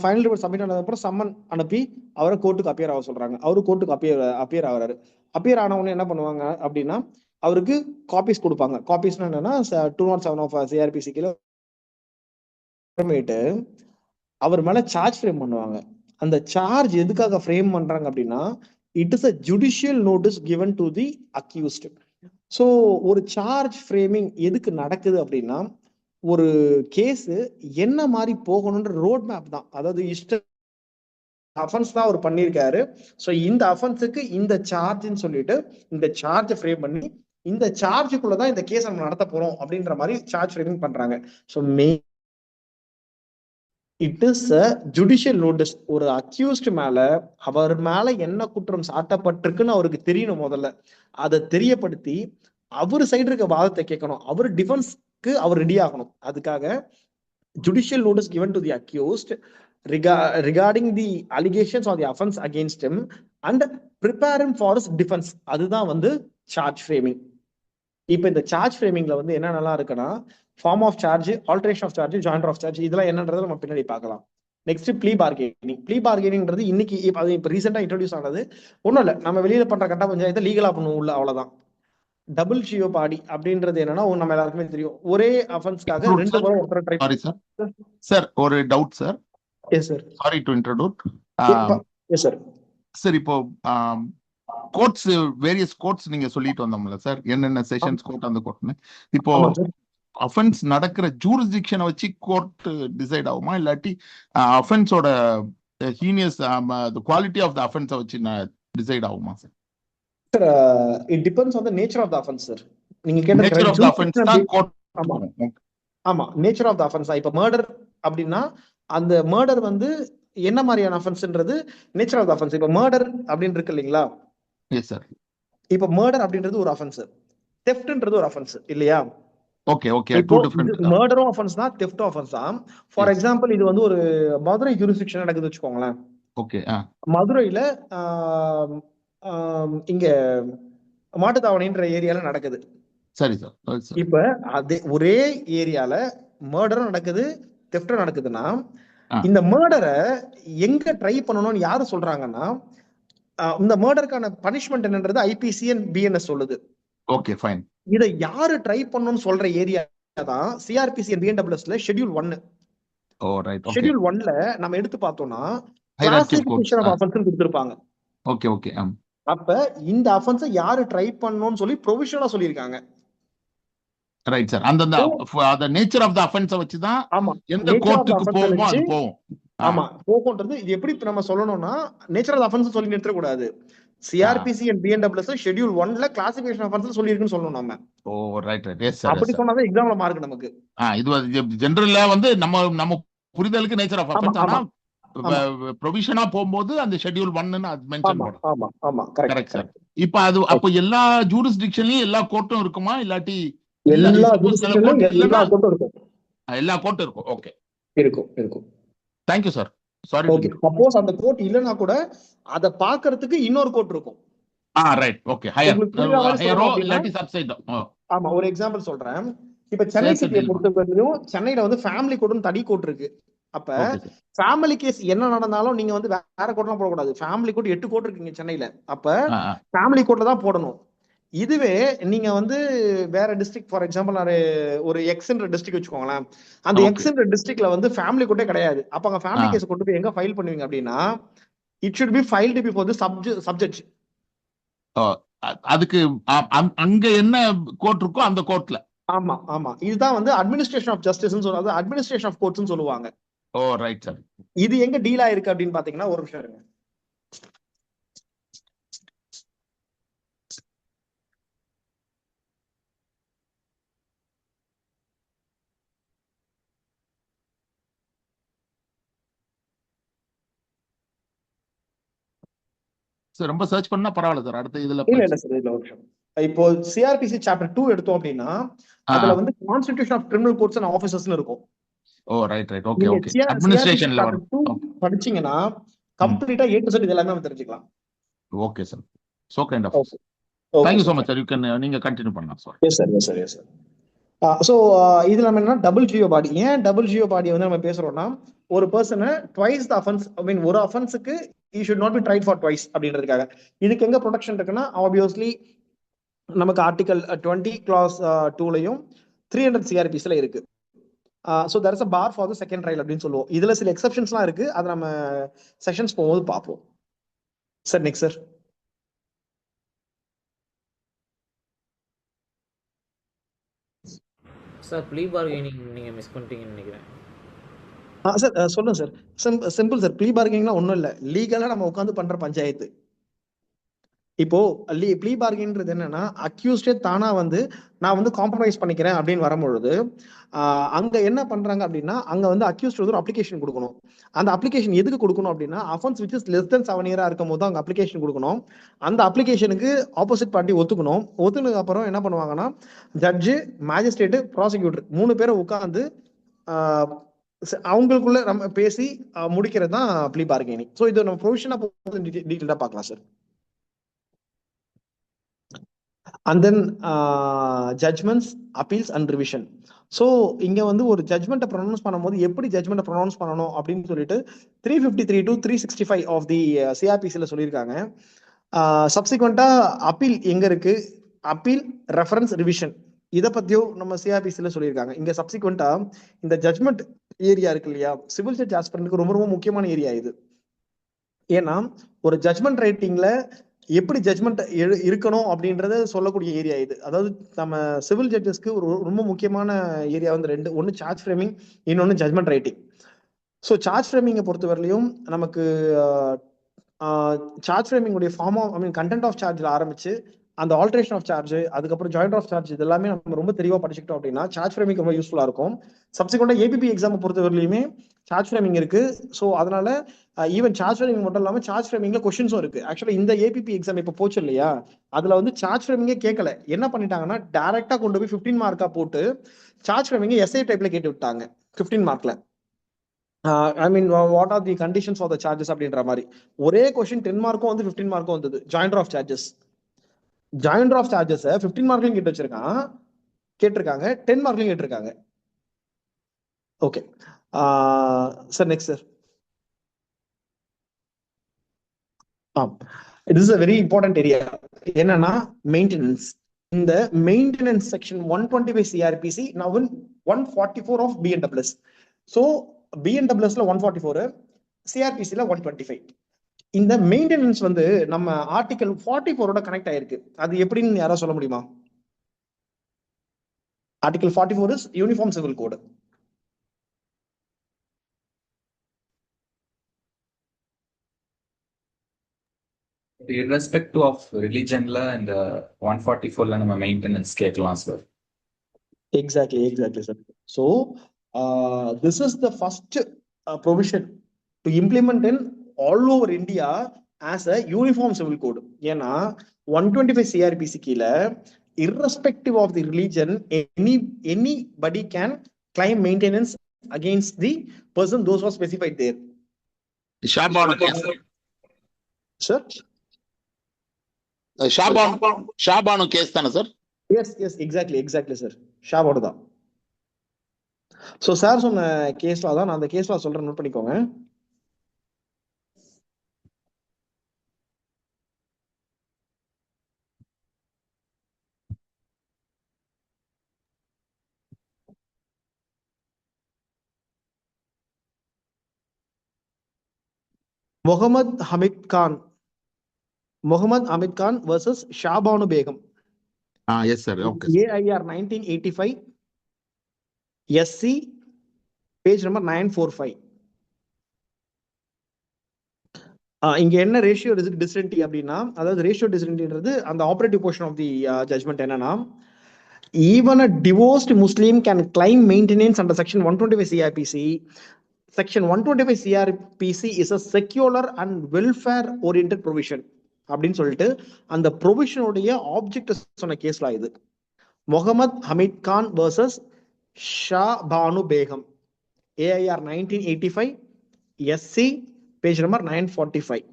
Speaker 1: ஃபைனல் ரிப்போர்ட் சப்மிட் ஆனதுக்கப்புறம் சம்மன் அனுப்பி அவரை கோர்ட்டுக்கு அப்பியர் ஆக சொல்றாங்க. அவரு கோர்ட்டுக்கு அப்பியர் ஆகிறாரு. அப்பியர் ஆனவொன்னு என்ன பண்ணுவாங்க அப்படின்னா, அவருக்கு காப்பீஸ் கொடுப்பாங்க. காப்பீஸ்னா என்னன்னா 207 ஆஃப் சிஆர்பிசி கீழ அவர் மேல சார்ஜ் ஃப்ரேம் பண்ணுவாங்க. அந்த சார்ஜ் எதுக்காக ஃப்ரேம் பண்றாங்க அப்படின்னா, it is a judicial notice given to the accused. So ஒரு சார்ஜ் ஃப்ரேமிங் எதுக்கு நடக்குது அப்படின்னா, ஒரு கேஸ் என்ன மாதிரி போகணும்ன்ற ரோட் மேப் தான். அதாவது அஃபென்ஸ் தான் அவர் பண்ணியிருக்காரு. ஸோ இந்த அஃபென்ஸுக்கு இந்த சார்ஜ்ன்னு சொல்லிட்டு இந்த சார்ஜை ஃப்ரேம் பண்ணி இந்த சார்ஜுக்குள்ளதான் இந்த கேஸ் நம்ம நடத்த போறோம் அப்படின்ற மாதிரி சார்ஜ் ஃப்ரேமிங் பண்றாங்க. So it is a judicial notice. ஒரு அக்யூஸ்ட் மேல அவர் மேல என்ன குற்றம் சாட்டப்பட்டிருக்குன்னு அவருக்கு தெரியணும். முதல்ல அதை தெரியப்படுத்தி அவர் சைடு இருக்க வாதத்தை கேட்கணும். அவர் டிஃபென்ஸ்க்கு அவர் ரெடி ஆகணும். அதுக்காக judicial notice given to the accused regarding the allegations or the offense against him and prepare him for his defense. அதுதான் வந்து சார்ஜ் ஃப்ரேமிங். இப்ப இந்த சார்ஜ் ஃப்ரேமிங்ல வந்து என்னென்னலாம் இருக்குன்னா, form of charge, alteration of charge, joinder of charge, இதெல்லாம் என்னன்றதை நம்ம பின்னாடி பார்க்கலாம். Next plea bargaining. ப்ளீ பார்கெனிங்ன்றது இன்னைக்கு இப்ப ரீசெண்டா இன்ட்ரோடியூஸ் ஆனது. ஒன்றும் இல்லை, நம்ம வெளியில பண்ற கட்ட பஞ்சாயத்தை லீகலா பண்ணுவோம் உள்ள, அவ்வளவுதான். டபுள் ஜியோபாடி அப்படின்றது என்னன்னா, நம்ம எல்லாருக்குமே தெரியும், ஒரே அஃபென்ஸ்க்காக 2 முறை ஒருத்தர் ட்ரை.
Speaker 3: சாரி சார், சார் ஒரு doubt sir.
Speaker 1: Yes sir.
Speaker 3: Sorry to introduce.
Speaker 1: Yes sir.
Speaker 3: Sir இப்போ கோர்ட்ஸ், வேரியஸ் கோர்ட்ஸ் நீங்க சொல்லிட்டு வந்தோம்ல சார், என்னென்ன செஷன்ஸ் கோர்ட் அந்த கோர்ட்னு. இப்போ அஃபென்ஸ் நடக்கிற ஜூரிஸ்டிக்ஷனை வச்சு கோர்ட் டிசைட் ஆகுமா, இல்லாட்டி அஃபென்ஸோட ஹீனியஸ் குவாலிட்டி ஆஃப் த அஃபென்ஸை வச்சு டிசைட் ஆகுமா sir?
Speaker 1: Sir it depends on the nature of the offence sir. நீங்க கேட்ட
Speaker 3: நேச்சர் ஆஃப் தி அஃபென்ஸ் தான் கோர்ட்.
Speaker 1: ஆமா, நேச்சர் ஆஃப் தி அஃபென்ஸ். இப்ப மர்டர் அப்படின்னா அந்த மர்டர் வந்து என்ன மாதிரியான அஃபென்ஸ்ன்றது நேச்சர் ஆஃப் தி அஃபென்ஸ். இப்ப மர்டர் அப்படின்னு இருக்கு இல்லீங்களா?
Speaker 3: Yes sir.
Speaker 1: இப்ப மர்டர் அப்படின்றது ஒரு அஃபென்ஸ், தெஃப்ட்ன்றது ஒரு அஃபென்ஸ் இல்லையா?
Speaker 3: ஓகே ஓகே
Speaker 1: இப்போ
Speaker 3: டூ டிஃபரெண்ட்.
Speaker 1: மர்டரும் அஃபென்ஸ் தான், தெஃப்டும் அஃபென்ஸ் தான். ஃபார் எக்ஸாம்பிள் இது வந்து ஒரு மதுரை ஜூரிஸ்டிக்ஷன் நடக்குது வச்சுக்கோங்களேன்.
Speaker 3: ஓகே.
Speaker 1: மதுரையில இங்க மாட்டுத்தாவணின்ற ஏரியால நடக்குது.
Speaker 3: சரி சார்.
Speaker 1: இப்ப அதே ஒரே ஏரியால மர்டரும் நடக்குது, தெஃப்டும் நடக்குதுன்னா இந்த மர்டரை எங்க ட்ரை பண்ணணும்னு யாரு சொல்றாங்கன்னா, இந்த மர்டருக்கான பனிஷ்மெண்ட் என்னன்றது ஐபிசி அண்ட் பிஎன்எஸ் சொல்லுது.
Speaker 3: Okay fine.
Speaker 1: இதை யாரு ட்ரை பண்ணணும்னு சொல்ற ஏரியா தான் சிஆர்பிசி அண்ட் பிஎன்டபிள்யூஎஸ்ல ஷெட்யூல் 1.
Speaker 3: Oh right.
Speaker 1: ஷெட்யூல் 1ல நம்ம எடுத்து பார்த்தோம்னா கிளாசிஃபிகேஷன் ஆஃப் அஃபென்ஸ் கொடுத்திருப்பாங்க.
Speaker 3: Okay okay.
Speaker 1: அப்ப இந்த அஃபென்ஸை யாரு ட்ரை பண்ணணும்னு சொல்லி ப்ரொவிஷனலா சொல்லியிருக்காங்க.
Speaker 3: Right sir. அந்த நேச்சர் ஆஃப் தி அஃபென்ஸை வச்சு தான் எந்த கோர்ட்டுக்கு போகுமோ அது போகும்.
Speaker 1: ஆமா போகும்ன்றது இது எப்படி நம்ம சொல்லணும்னா நேச்சர் ஆஃப் அஃபென்ஸ் சொல்லி நிறுத்த கூடாது. சிஆர்பிசி அண்ட் பிஎன்டபிள்யூஎஸ் ஷெட்யூல் 1ல கிளாசிஃபிகேஷன் ஆஃப் அஃபென்ஸ் சொல்லிருக்குன்னு சொல்லணும் நம்ம.
Speaker 3: Oh right right. Yes sir.
Speaker 1: அப்படி சொன்னாதான் எக்ஸாம்ல மார்க் நமக்கு.
Speaker 3: இது ஜெனரலா வந்து நம்ம புரிதலுக்கு நேச்சர் ஆஃப் அஃபென்ஸ். ஆனா ப்ரொவிஷனா போகும்போது அந்த ஷெட்யூல் 1ன்னு அது மென்ஷன் பண்ணும்.
Speaker 1: ஆமா ஆமா கரெக்ட் சார்.
Speaker 3: இப்போ அப்ப எல்லா ஜூரிஸ்டிக்ஷன்லயும் எல்லா கோர்ட்டும் இருக்குமா, இல்லாட்டி
Speaker 1: எல்லா ஜூரிஸ்டிக்ஷன்லயும் எல்லா கோர்ட்டும் இருக்கும்?
Speaker 3: எல்லா கோர்ட்டும் இருக்கும். ஓகே
Speaker 1: இருக்கும்.
Speaker 3: Thank you sir. Sorry.
Speaker 1: Okay suppose அந்த கோர்ட் இல்லனா கூட அத பார்க்கிறதுக்கு இன்னொரு கோர்ட் இருக்கும்.
Speaker 3: ரைட். ஓகே. ஹையரோ இல்லாட்டி சப்சைடோ.
Speaker 1: ஆமா ஒரு எக்ஸாம்பிள் சொல்றேன். இப்ப சென்னை சிட்டியை பொறுத்தவரைக்கும் சென்னையில வந்து ஃபேமிலி கோர்ட்னு தனி கோர்ட் இருக்கு. அப்ப ஃபேமிலி கேஸ் என்ன நடந்தாலும் நீங்க வந்து வேற கோர்ட்லாம் போடக்கூடாது. ஃபேமிலி கோர்ட் 8 கோர்ட் இருக்குங்க சென்னையில. அப்ப ஃபேமிலி கோர்ட்ல தான் போடணும். இதுவே நீங்க வந்து வேற டிஸ்ட்ரிக்ட் ஃபார் எக்ஸாம்பிள் ஒரு எக்ஸ்ன்ற டிஸ்ட்ரிக்ட் வச்சுக்கோங்களேன். அந்த எக்ஸ்ன்ற டிஸ்ட்ரிக்ட்ல வந்து ஃபேமிலி கோர்ட்டே கிடையாது. அப்ப அங்க ஃபேமிலி கேஸ் கொண்டு போய் எங்க ஃபைல் பண்ணுவீங்க அப்படின்னா it should be filed before the subject.
Speaker 3: அதுக்கு அங்க என்ன கோர்ட் இருக்கோ அந்த கோர்ட்ல.
Speaker 1: ஆமா இதுதான் வந்து அட்மினிஸ்ட்ரேஷன் ஆஃப் ஜஸ்டிஸ்னு சொல்றாங்க. அட்மினிஸ்ட்ரேஷன் ஆஃப் கோர்ட்ஸ்னு சொல்லுவாங்க.
Speaker 3: ஓ ரைட் சார்.
Speaker 1: இது எங்க டீல் ஆயிருக்கு அப்படின்னு பாத்தீங்கன்னா ஒரு நிமிஷம் இருங்க.
Speaker 3: சார் ரொம்ப சர்ச் பண்ணா பரவாயில்ல சார். அடுத்து இதுல
Speaker 1: இல்ல சார் இதுல ஒரு நிமிஷம். இப்போ சிஆர்பிசி சாப்டர் 2 எடுத்தோம் அப்படின்னா அதுல வந்து constitution of criminal courts and ஆபீசர்ஸ்னு இருக்கும்.
Speaker 3: Oh right right. Okay okay. அட்மினிஸ்ட்ரேஷன்ல
Speaker 1: படிச்சீங்கன்னா கம்ப்ளீட்டா A to Z இது எல்லாமே தெரிஞ்சுக்கலாம்.
Speaker 3: Okay sir. So kind of. Thank you so much sir. You can நீங்க கண்டினியூ பண்ணலாம் சார்.
Speaker 1: Yes sir. சோ இது நம்ம என்ன டபுள் ஜியோ பாடி. ஏன் டபுள் ஜியோ பாடி வந்து நம்ம பேசுறோம்னா ஒரு பர்சனை ட்வைஸ் தி அஃபென்ஸ் ஒரு அஃபென்ஸ்க்கு he should not be tried for twice அப்படின்றதுக்காக. இதுக்கு எங்க ப்ரொடெக்ஷன் இருக்குன்னா ஆப்வியஸ்லி நமக்கு ஆர்டிகல் 20 clause 2லயும் 300 CRPSல இருக்கு. So there is a bar for the second trial அப்படின்னு சொல்லுவோம். இதுல சில எக்ஸெப்ஷன்ஸ்லாம் இருக்கு. அதை நம்ம செஷன்ஸ் போகும்போது பார்ப்போம். Sir next sir.
Speaker 2: Sir plea bargaining நீங்க மிஸ் பண்ணிட்டீங்கன்னு நினைக்கிறேன்.
Speaker 1: சார் சொல்லுங்க சார். Simple sir. ப்ளீ பார்கெனிங்லாம் ஒன்றும் இல்லை. லீகலா நம்ம உட்காந்து பண்ற பஞ்சாயத்து. இப்போ ப்ளீ பார்கெனிங்ன்றது என்னன்னா அக்யூஸ்டே தானா வந்து நான் வந்து காம்ப்ரமைஸ் பண்ணிக்கிறேன் அப்படின்னு வரும்பொழுது அங்க என்ன பண்றாங்க அப்படின்னா அங்க வந்து அக்யூஸ்ட் ஒரு அப்ளிகேஷன் கொடுக்கணும். அந்த அப்ளிகேஷன் எதுக்கு கொடுக்கணும் அப்படின்னா offence which is less than 7 years இருக்கும் போது அங்க அப்ளிகேஷன் கொடுக்கணும். அந்த அப்ளிகேஷனுக்கு ஆப்போசிட் பார்ட்டி ஒத்துக்கணும். ஒத்துனதுக்கு அப்புறம் என்ன பண்ணுவாங்கன்னா ஜட்ஜு, மேஜிஸ்ட்ரேட்டு, ப்ராசிக்யூட்டர் 3 பேரை உட்காந்து அவங்களுக்குள்ள நம்ம பேசி முடிக்கிறது தான் ப்ளீ பார்கெனிங். ஸோ இது நம்ம ப்ரொவிஷனா டீட்டெயிலா பார்க்கலாம் sir. And then judgments, appeals and revision. So இங்க வந்து ஒரு ஜட்மெண்ட்டை ப்ரொனவுன்ஸ் பண்ணும்போது எப்படி ஜட்மெண்ட்டை ப்ரொனவுன்ஸ் பண்ணணும் அப்படின்னு சொல்லிட்டு 353 to 365 ஆஃப் தி சிஆர்பிசியில் சொல்லியிருக்காங்க. சப்சிக்வெண்டா அப்பீல் எங்க இருக்கு, அப்பீல், ரெஃபரன்ஸ், ரிவிஷன் இதை பத்தியும் நம்ம சிஆர்பிசியில் சொல்லியிருக்காங்க. இங்க சப்சிக்வெண்டா இந்த ஜட்மெண்ட் ஏரியா இருக்கு இல்லையா, சிவில் ஜட்ஜ் ஆஸ்பிரண்ட்க்கு ரொம்ப ரொம்ப முக்கியமான ஏரியா இது. ஏன்னா ஒரு ஜட்மெண்ட் ரைட்டிங்ல எப்படி ஜட்மெண்ட் இருக்கணும் அப்படின்றத சொல்லக்கூடிய ஏரியா இது. அதாவது நம்ம சிவில் ஜட்ஜஸ்க்கு ஒரு ரொம்ப முக்கியமான ஏரியா வந்து 2. ஒன்று சார்ஜ் ஃப்ரேமிங், இன்னொன்று ஜட்மெண்ட் ரைட்டிங். ஸோ சார்ஜ் ஃப்ரேமிங்கை பொறுத்தவரையிலையும் நமக்கு சார்ஜ் ஃப்ரேமிங் உடைய ஃபார்ம் ஆஃப் கண்டென்ட் ஆஃப் சார்ஜில் ஆரம்பிச்சு அந்த ஆல்ட்ரேஷன் ஆஃப் சார்ஜ், அதுக்கப்புறம் ஜாயிண்ட் ஆஃப் சார்ஜ், இது எல்லாமே நம்ம ரொம்ப தெளிவாக படிச்சுக்கிட்டோம் அப்படின்னா சார்ஜ் ஃப்ரேமிங் ரொம்ப யூஸ்ஃபுல்லா இருக்கும். சப்சிக்வெண்டா ஏபிபி எக்ஸாம் பொறுத்தவரையிலுமே சார்ஜ் ஃப்ரேமிங் இருக்கு. ஸோ அதனால ஈவன் சார்ஜ் ஃப்ரேமிங் மட்டும் இல்லாமல் சார்ஜ் ஃப்ரேமிங்ல கொஸ்டின்ஸும் இருக்கு. ஆக்சுவலா இந்த ஏபிபி எக்ஸாம் இப்போ போச்சு இல்லையா, அதுல வந்து சார்ஜ் ஃப்ரேமிங்கே கேட்கல. என்ன பண்ணிட்டாங்கன்னா டைரக்டா கொண்டு போய் 15 மார்க்கா போட்டு சார்ஜ் ஃப்ரேமிங் எஸ்ஏ டைப்ல கேட்டு விட்டாங்க 15 மார்க்ல. I mean what are the conditions for the charges அப்படின்ற மாதிரி ஒரே கொஸ்டின் 10 மார்க்கும் வந்து 15 மார்க்கும் வந்தது. ஜாயிண்ட் ஆஃப் சார்ஜஸ் 15 மார்க்லையும் கேட்டிருக்காங்க 10 மார்க்லையும் கேட்டிருக்காங்க. Okay sir, next sir. It is a very important area. என்னன்னா மெயின்டெனன்ஸ். இந்த maintenance section 125 CRPC now in 144 of BNWS. So BNWSல 144, CRPCல 125. இந்த மெயின்டெனன்ஸ் வந்து நம்ம ஆர்டிகல் 44ஓட கனெக்ட் ஆயிருக்கு. அது எப்படின்னு யாராவது சொல்ல முடியுமா? Article 44 is uniform civil code.
Speaker 4: Irrespective of religion la and 144 la நம்ம மெயின்டெனன்ஸ் கேட்கலாம் sir.
Speaker 1: Exactly sir. So this is the first provision to implement in all over India as a uniform civil code. ஏன்னா 125 CRPC கீழ irrespective of the religion anybody can claim maintenance against the person those who are specified there. Sir,
Speaker 3: Shah Bano case தானே sir?
Speaker 1: yes exactly sir. Shah Bano தான். So sir சொன்ன கேஸ்லா தான் நான் அந்த கேஸ்லா சொல்றேன், note பண்ணிக்கோங்க. Mohammed Hamid Khan versus Shah Bano Begum.
Speaker 3: Yes sir. Okay.
Speaker 1: AIR 1985 SC page number 945. இங்க என்ன ரேஷியோ டிசிடென்டி அப்படின்னா, அதாவது ரேஷியோ டிசிடென்டின்றது அந்த operative portion of the judgment என்னன்னா, even a divorced Muslim can claim maintenance under section 125 CRPC. Section 125 CRPC is a secular and welfare oriented provision அப்படின்னு சொல்லிட்டு அந்த ப்ரொவிஷனுடைய ஆப்ஜெக்ட் சொன்ன கேஸ்ல இது. Mohammed Hamid Khan versus Shah Bano Begum, AIR 1985 SC page number 945.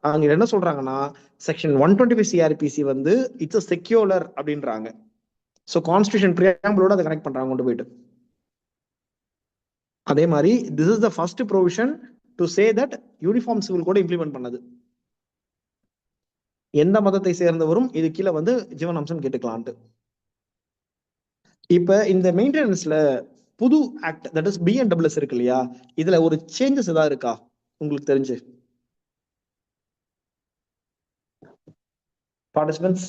Speaker 1: அங்க என்ன சொல்றாங்கன்னா, செக்ஷன் 125 CRPC வந்து இட்ஸ் a secular அப்படின்றாங்க. ஸோ கான்ஸ்டியூஷன் பிரியாம்பிளோட அதை கனெக்ட் பண்றாங்க கொண்டு போயிட்டு. அதே மாதிரி this is the first provision to say that uniform civil code implement பண்ணது. எந்த மதத்தை சேர்ந்தவரும் இது கீழே வந்து ஜீவனாம்சம் கேட்டுக்கலான்ட்டு. இப்ப இந்த மெயின்டெனன்ஸ்ல புது ஆக்ட் தட் இஸ் BNWS இருக்கு இல்லையா, இதுல ஒரு சேஞ்சஸ் ஏதாவது இருக்கா உங்களுக்கு தெரிஞ்சு? பார்ட்டிசிபென்ட்ஸ்,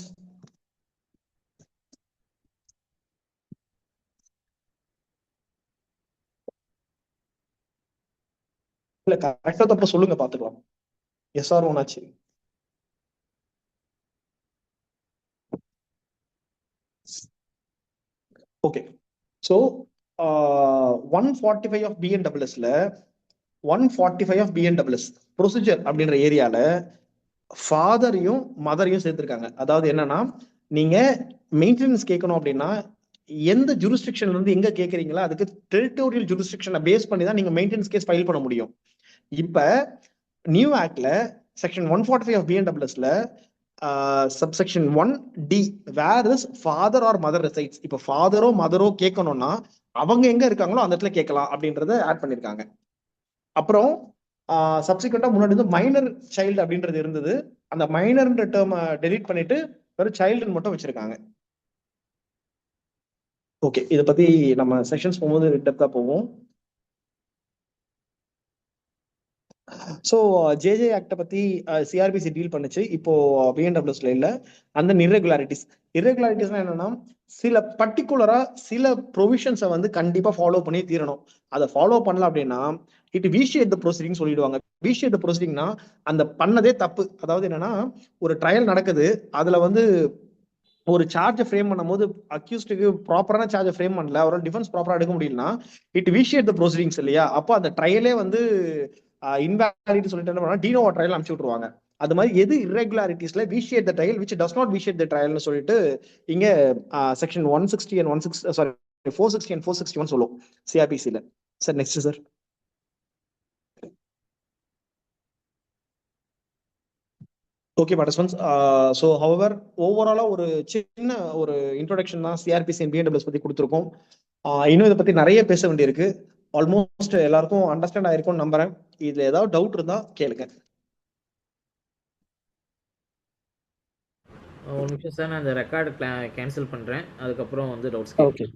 Speaker 1: இல்ல கரெக்டா தப்ப சொல்லுங்க பாத்துக்கலாம். SR ஒன்னாச்சு. ஓகே. ஸோ 145 ஆஃப் BNWSல 145 ஆஃப் BNWS ப்ரொசீஜர் அப்படின்ற ஏரியால ஃபாதரையும் மதரையும் சேர்த்திருக்காங்க. அதாவது என்னன்னா, நீங்க மெயின்டெனன்ஸ் கேட்கணும் அப்படின்னா எந்த ஜூரிஸ்டிக்ஷன்ல இருந்து எங்க கேட்கறீங்களா அதுக்கு டெரிட்டோரியல் ஜூரிஸ்டிக்ஷனை பேஸ் பண்ணி தான் நீங்க மெயின்டெனன்ஸ் கேஸ் ஃபைல் பண்ண முடியும். இப்ப நியூ ஆக்ட்ல செக்ஷன் 145 ஆஃப் BNWSல subsection 1D where is father or mother resides. இப்ப ஃபாதரோ மதரோ கேட்கணும்னா அவங்க எங்க இருக்காங்களோ அந்த இடத்துல கேட்கலாம் அப்படின்றத ஆட் பண்ணிருக்காங்க. அப்புறம் சப்சிக்வெண்டா முன்னாடி வந்து மைனர் சைல்டு அப்படின்றது இருந்தது, அந்த மைனர்ன்ற டேர்ம் டெலீட் பண்ணிட்டு வெறும் சைல்டுன்னு மட்டும் வச்சிருக்காங்க. ஓகே, இதை பத்தி நம்ம செஷன்ஸ் போகும்போது டெப்தா போவோம். ஸோ ஜேஜே ஆக்டை பத்தி சிஆர்பிசி டீல் பண்ணுச்சு. இப்போ பிஎன்டபிள்யூஸ்ல இல்ல அந்த இர்ரெகுலாரிட்டிஸ்னா என்னன்னா, சில பர்டிகுலரா சில ப்ரொவிஷன்ஸை வந்து கண்டிப்பா ஃபாலோ பண்ணி தீரணும். அதை ஃபாலோ பண்ணல அப்படின்னா இட் விஷியேட் த ப்ரொசீடிங் சொல்லிடுவாங்க. விஷியேட் த ப்ரொசீடிங்னா அந்த பண்ணதே தப்பு. அதாவது என்னன்னா, ஒரு ட்ரையல் நடக்குது, அதுல வந்து ஒரு சார்ஜை ஃப்ரேம் பண்ணும்போது அக்யூஸ்டுக்கு ப்ராப்பரான சார்ஜை ஃப்ரேம் பண்ணல, அவரால் டிஃபென்ஸ் ப்ராப்பரா எடுக்க முடியலன்னா இட் விஷியேட் த ப்ரொசீடிங்ஸ் இல்லையா? அப்போ அந்த ட்ரையலே வந்து இன்வாலிட் சொல்லிட்டு என்ன பண்ணா டினோவா ட்ரையல் அனுப்பிச்சு விட்டுருவாங்க. அது மாதிரி எது இர்ரெகுலாரிட்டிஸ்ல vitiate the trial which does not vitiate the ட்ரையல்னு சொல்லிட்டு இங்க செக்ஷன் 160 அண்ட் 16 சாரி 460 அண்ட் 461 சொல்லும் சிஆர்பிசில. Sir next sir. Okay participants, so however ஓவராலா ஒரு சின்ன ஒரு இன்ட்ரோடக்ஷன் தான் சிஆர்பிசி அண்ட் பிஎன்டபிள்யூஎஸ் பத்தி கொடுத்துருக்கோம். இன்னும் இதை பத்தி நிறைய பேச வேண்டியிருக்கு. ஆல்மோஸ்ட் எல்லாருக்கும் அண்டர்ஸ்டாண்ட் ஆயிருக்கும்னு நம்புறேன். இதுல ஏதாவது டவுட் இருந்தா கேளுங்க.
Speaker 2: ஒரு நிமிஷம் சார், நான் அந்த ரெக்கார்டு கேன்சல் பண்ணுறேன், அதுக்கப்புறம் வந்து டவுட்ஸ்
Speaker 1: ஓகே.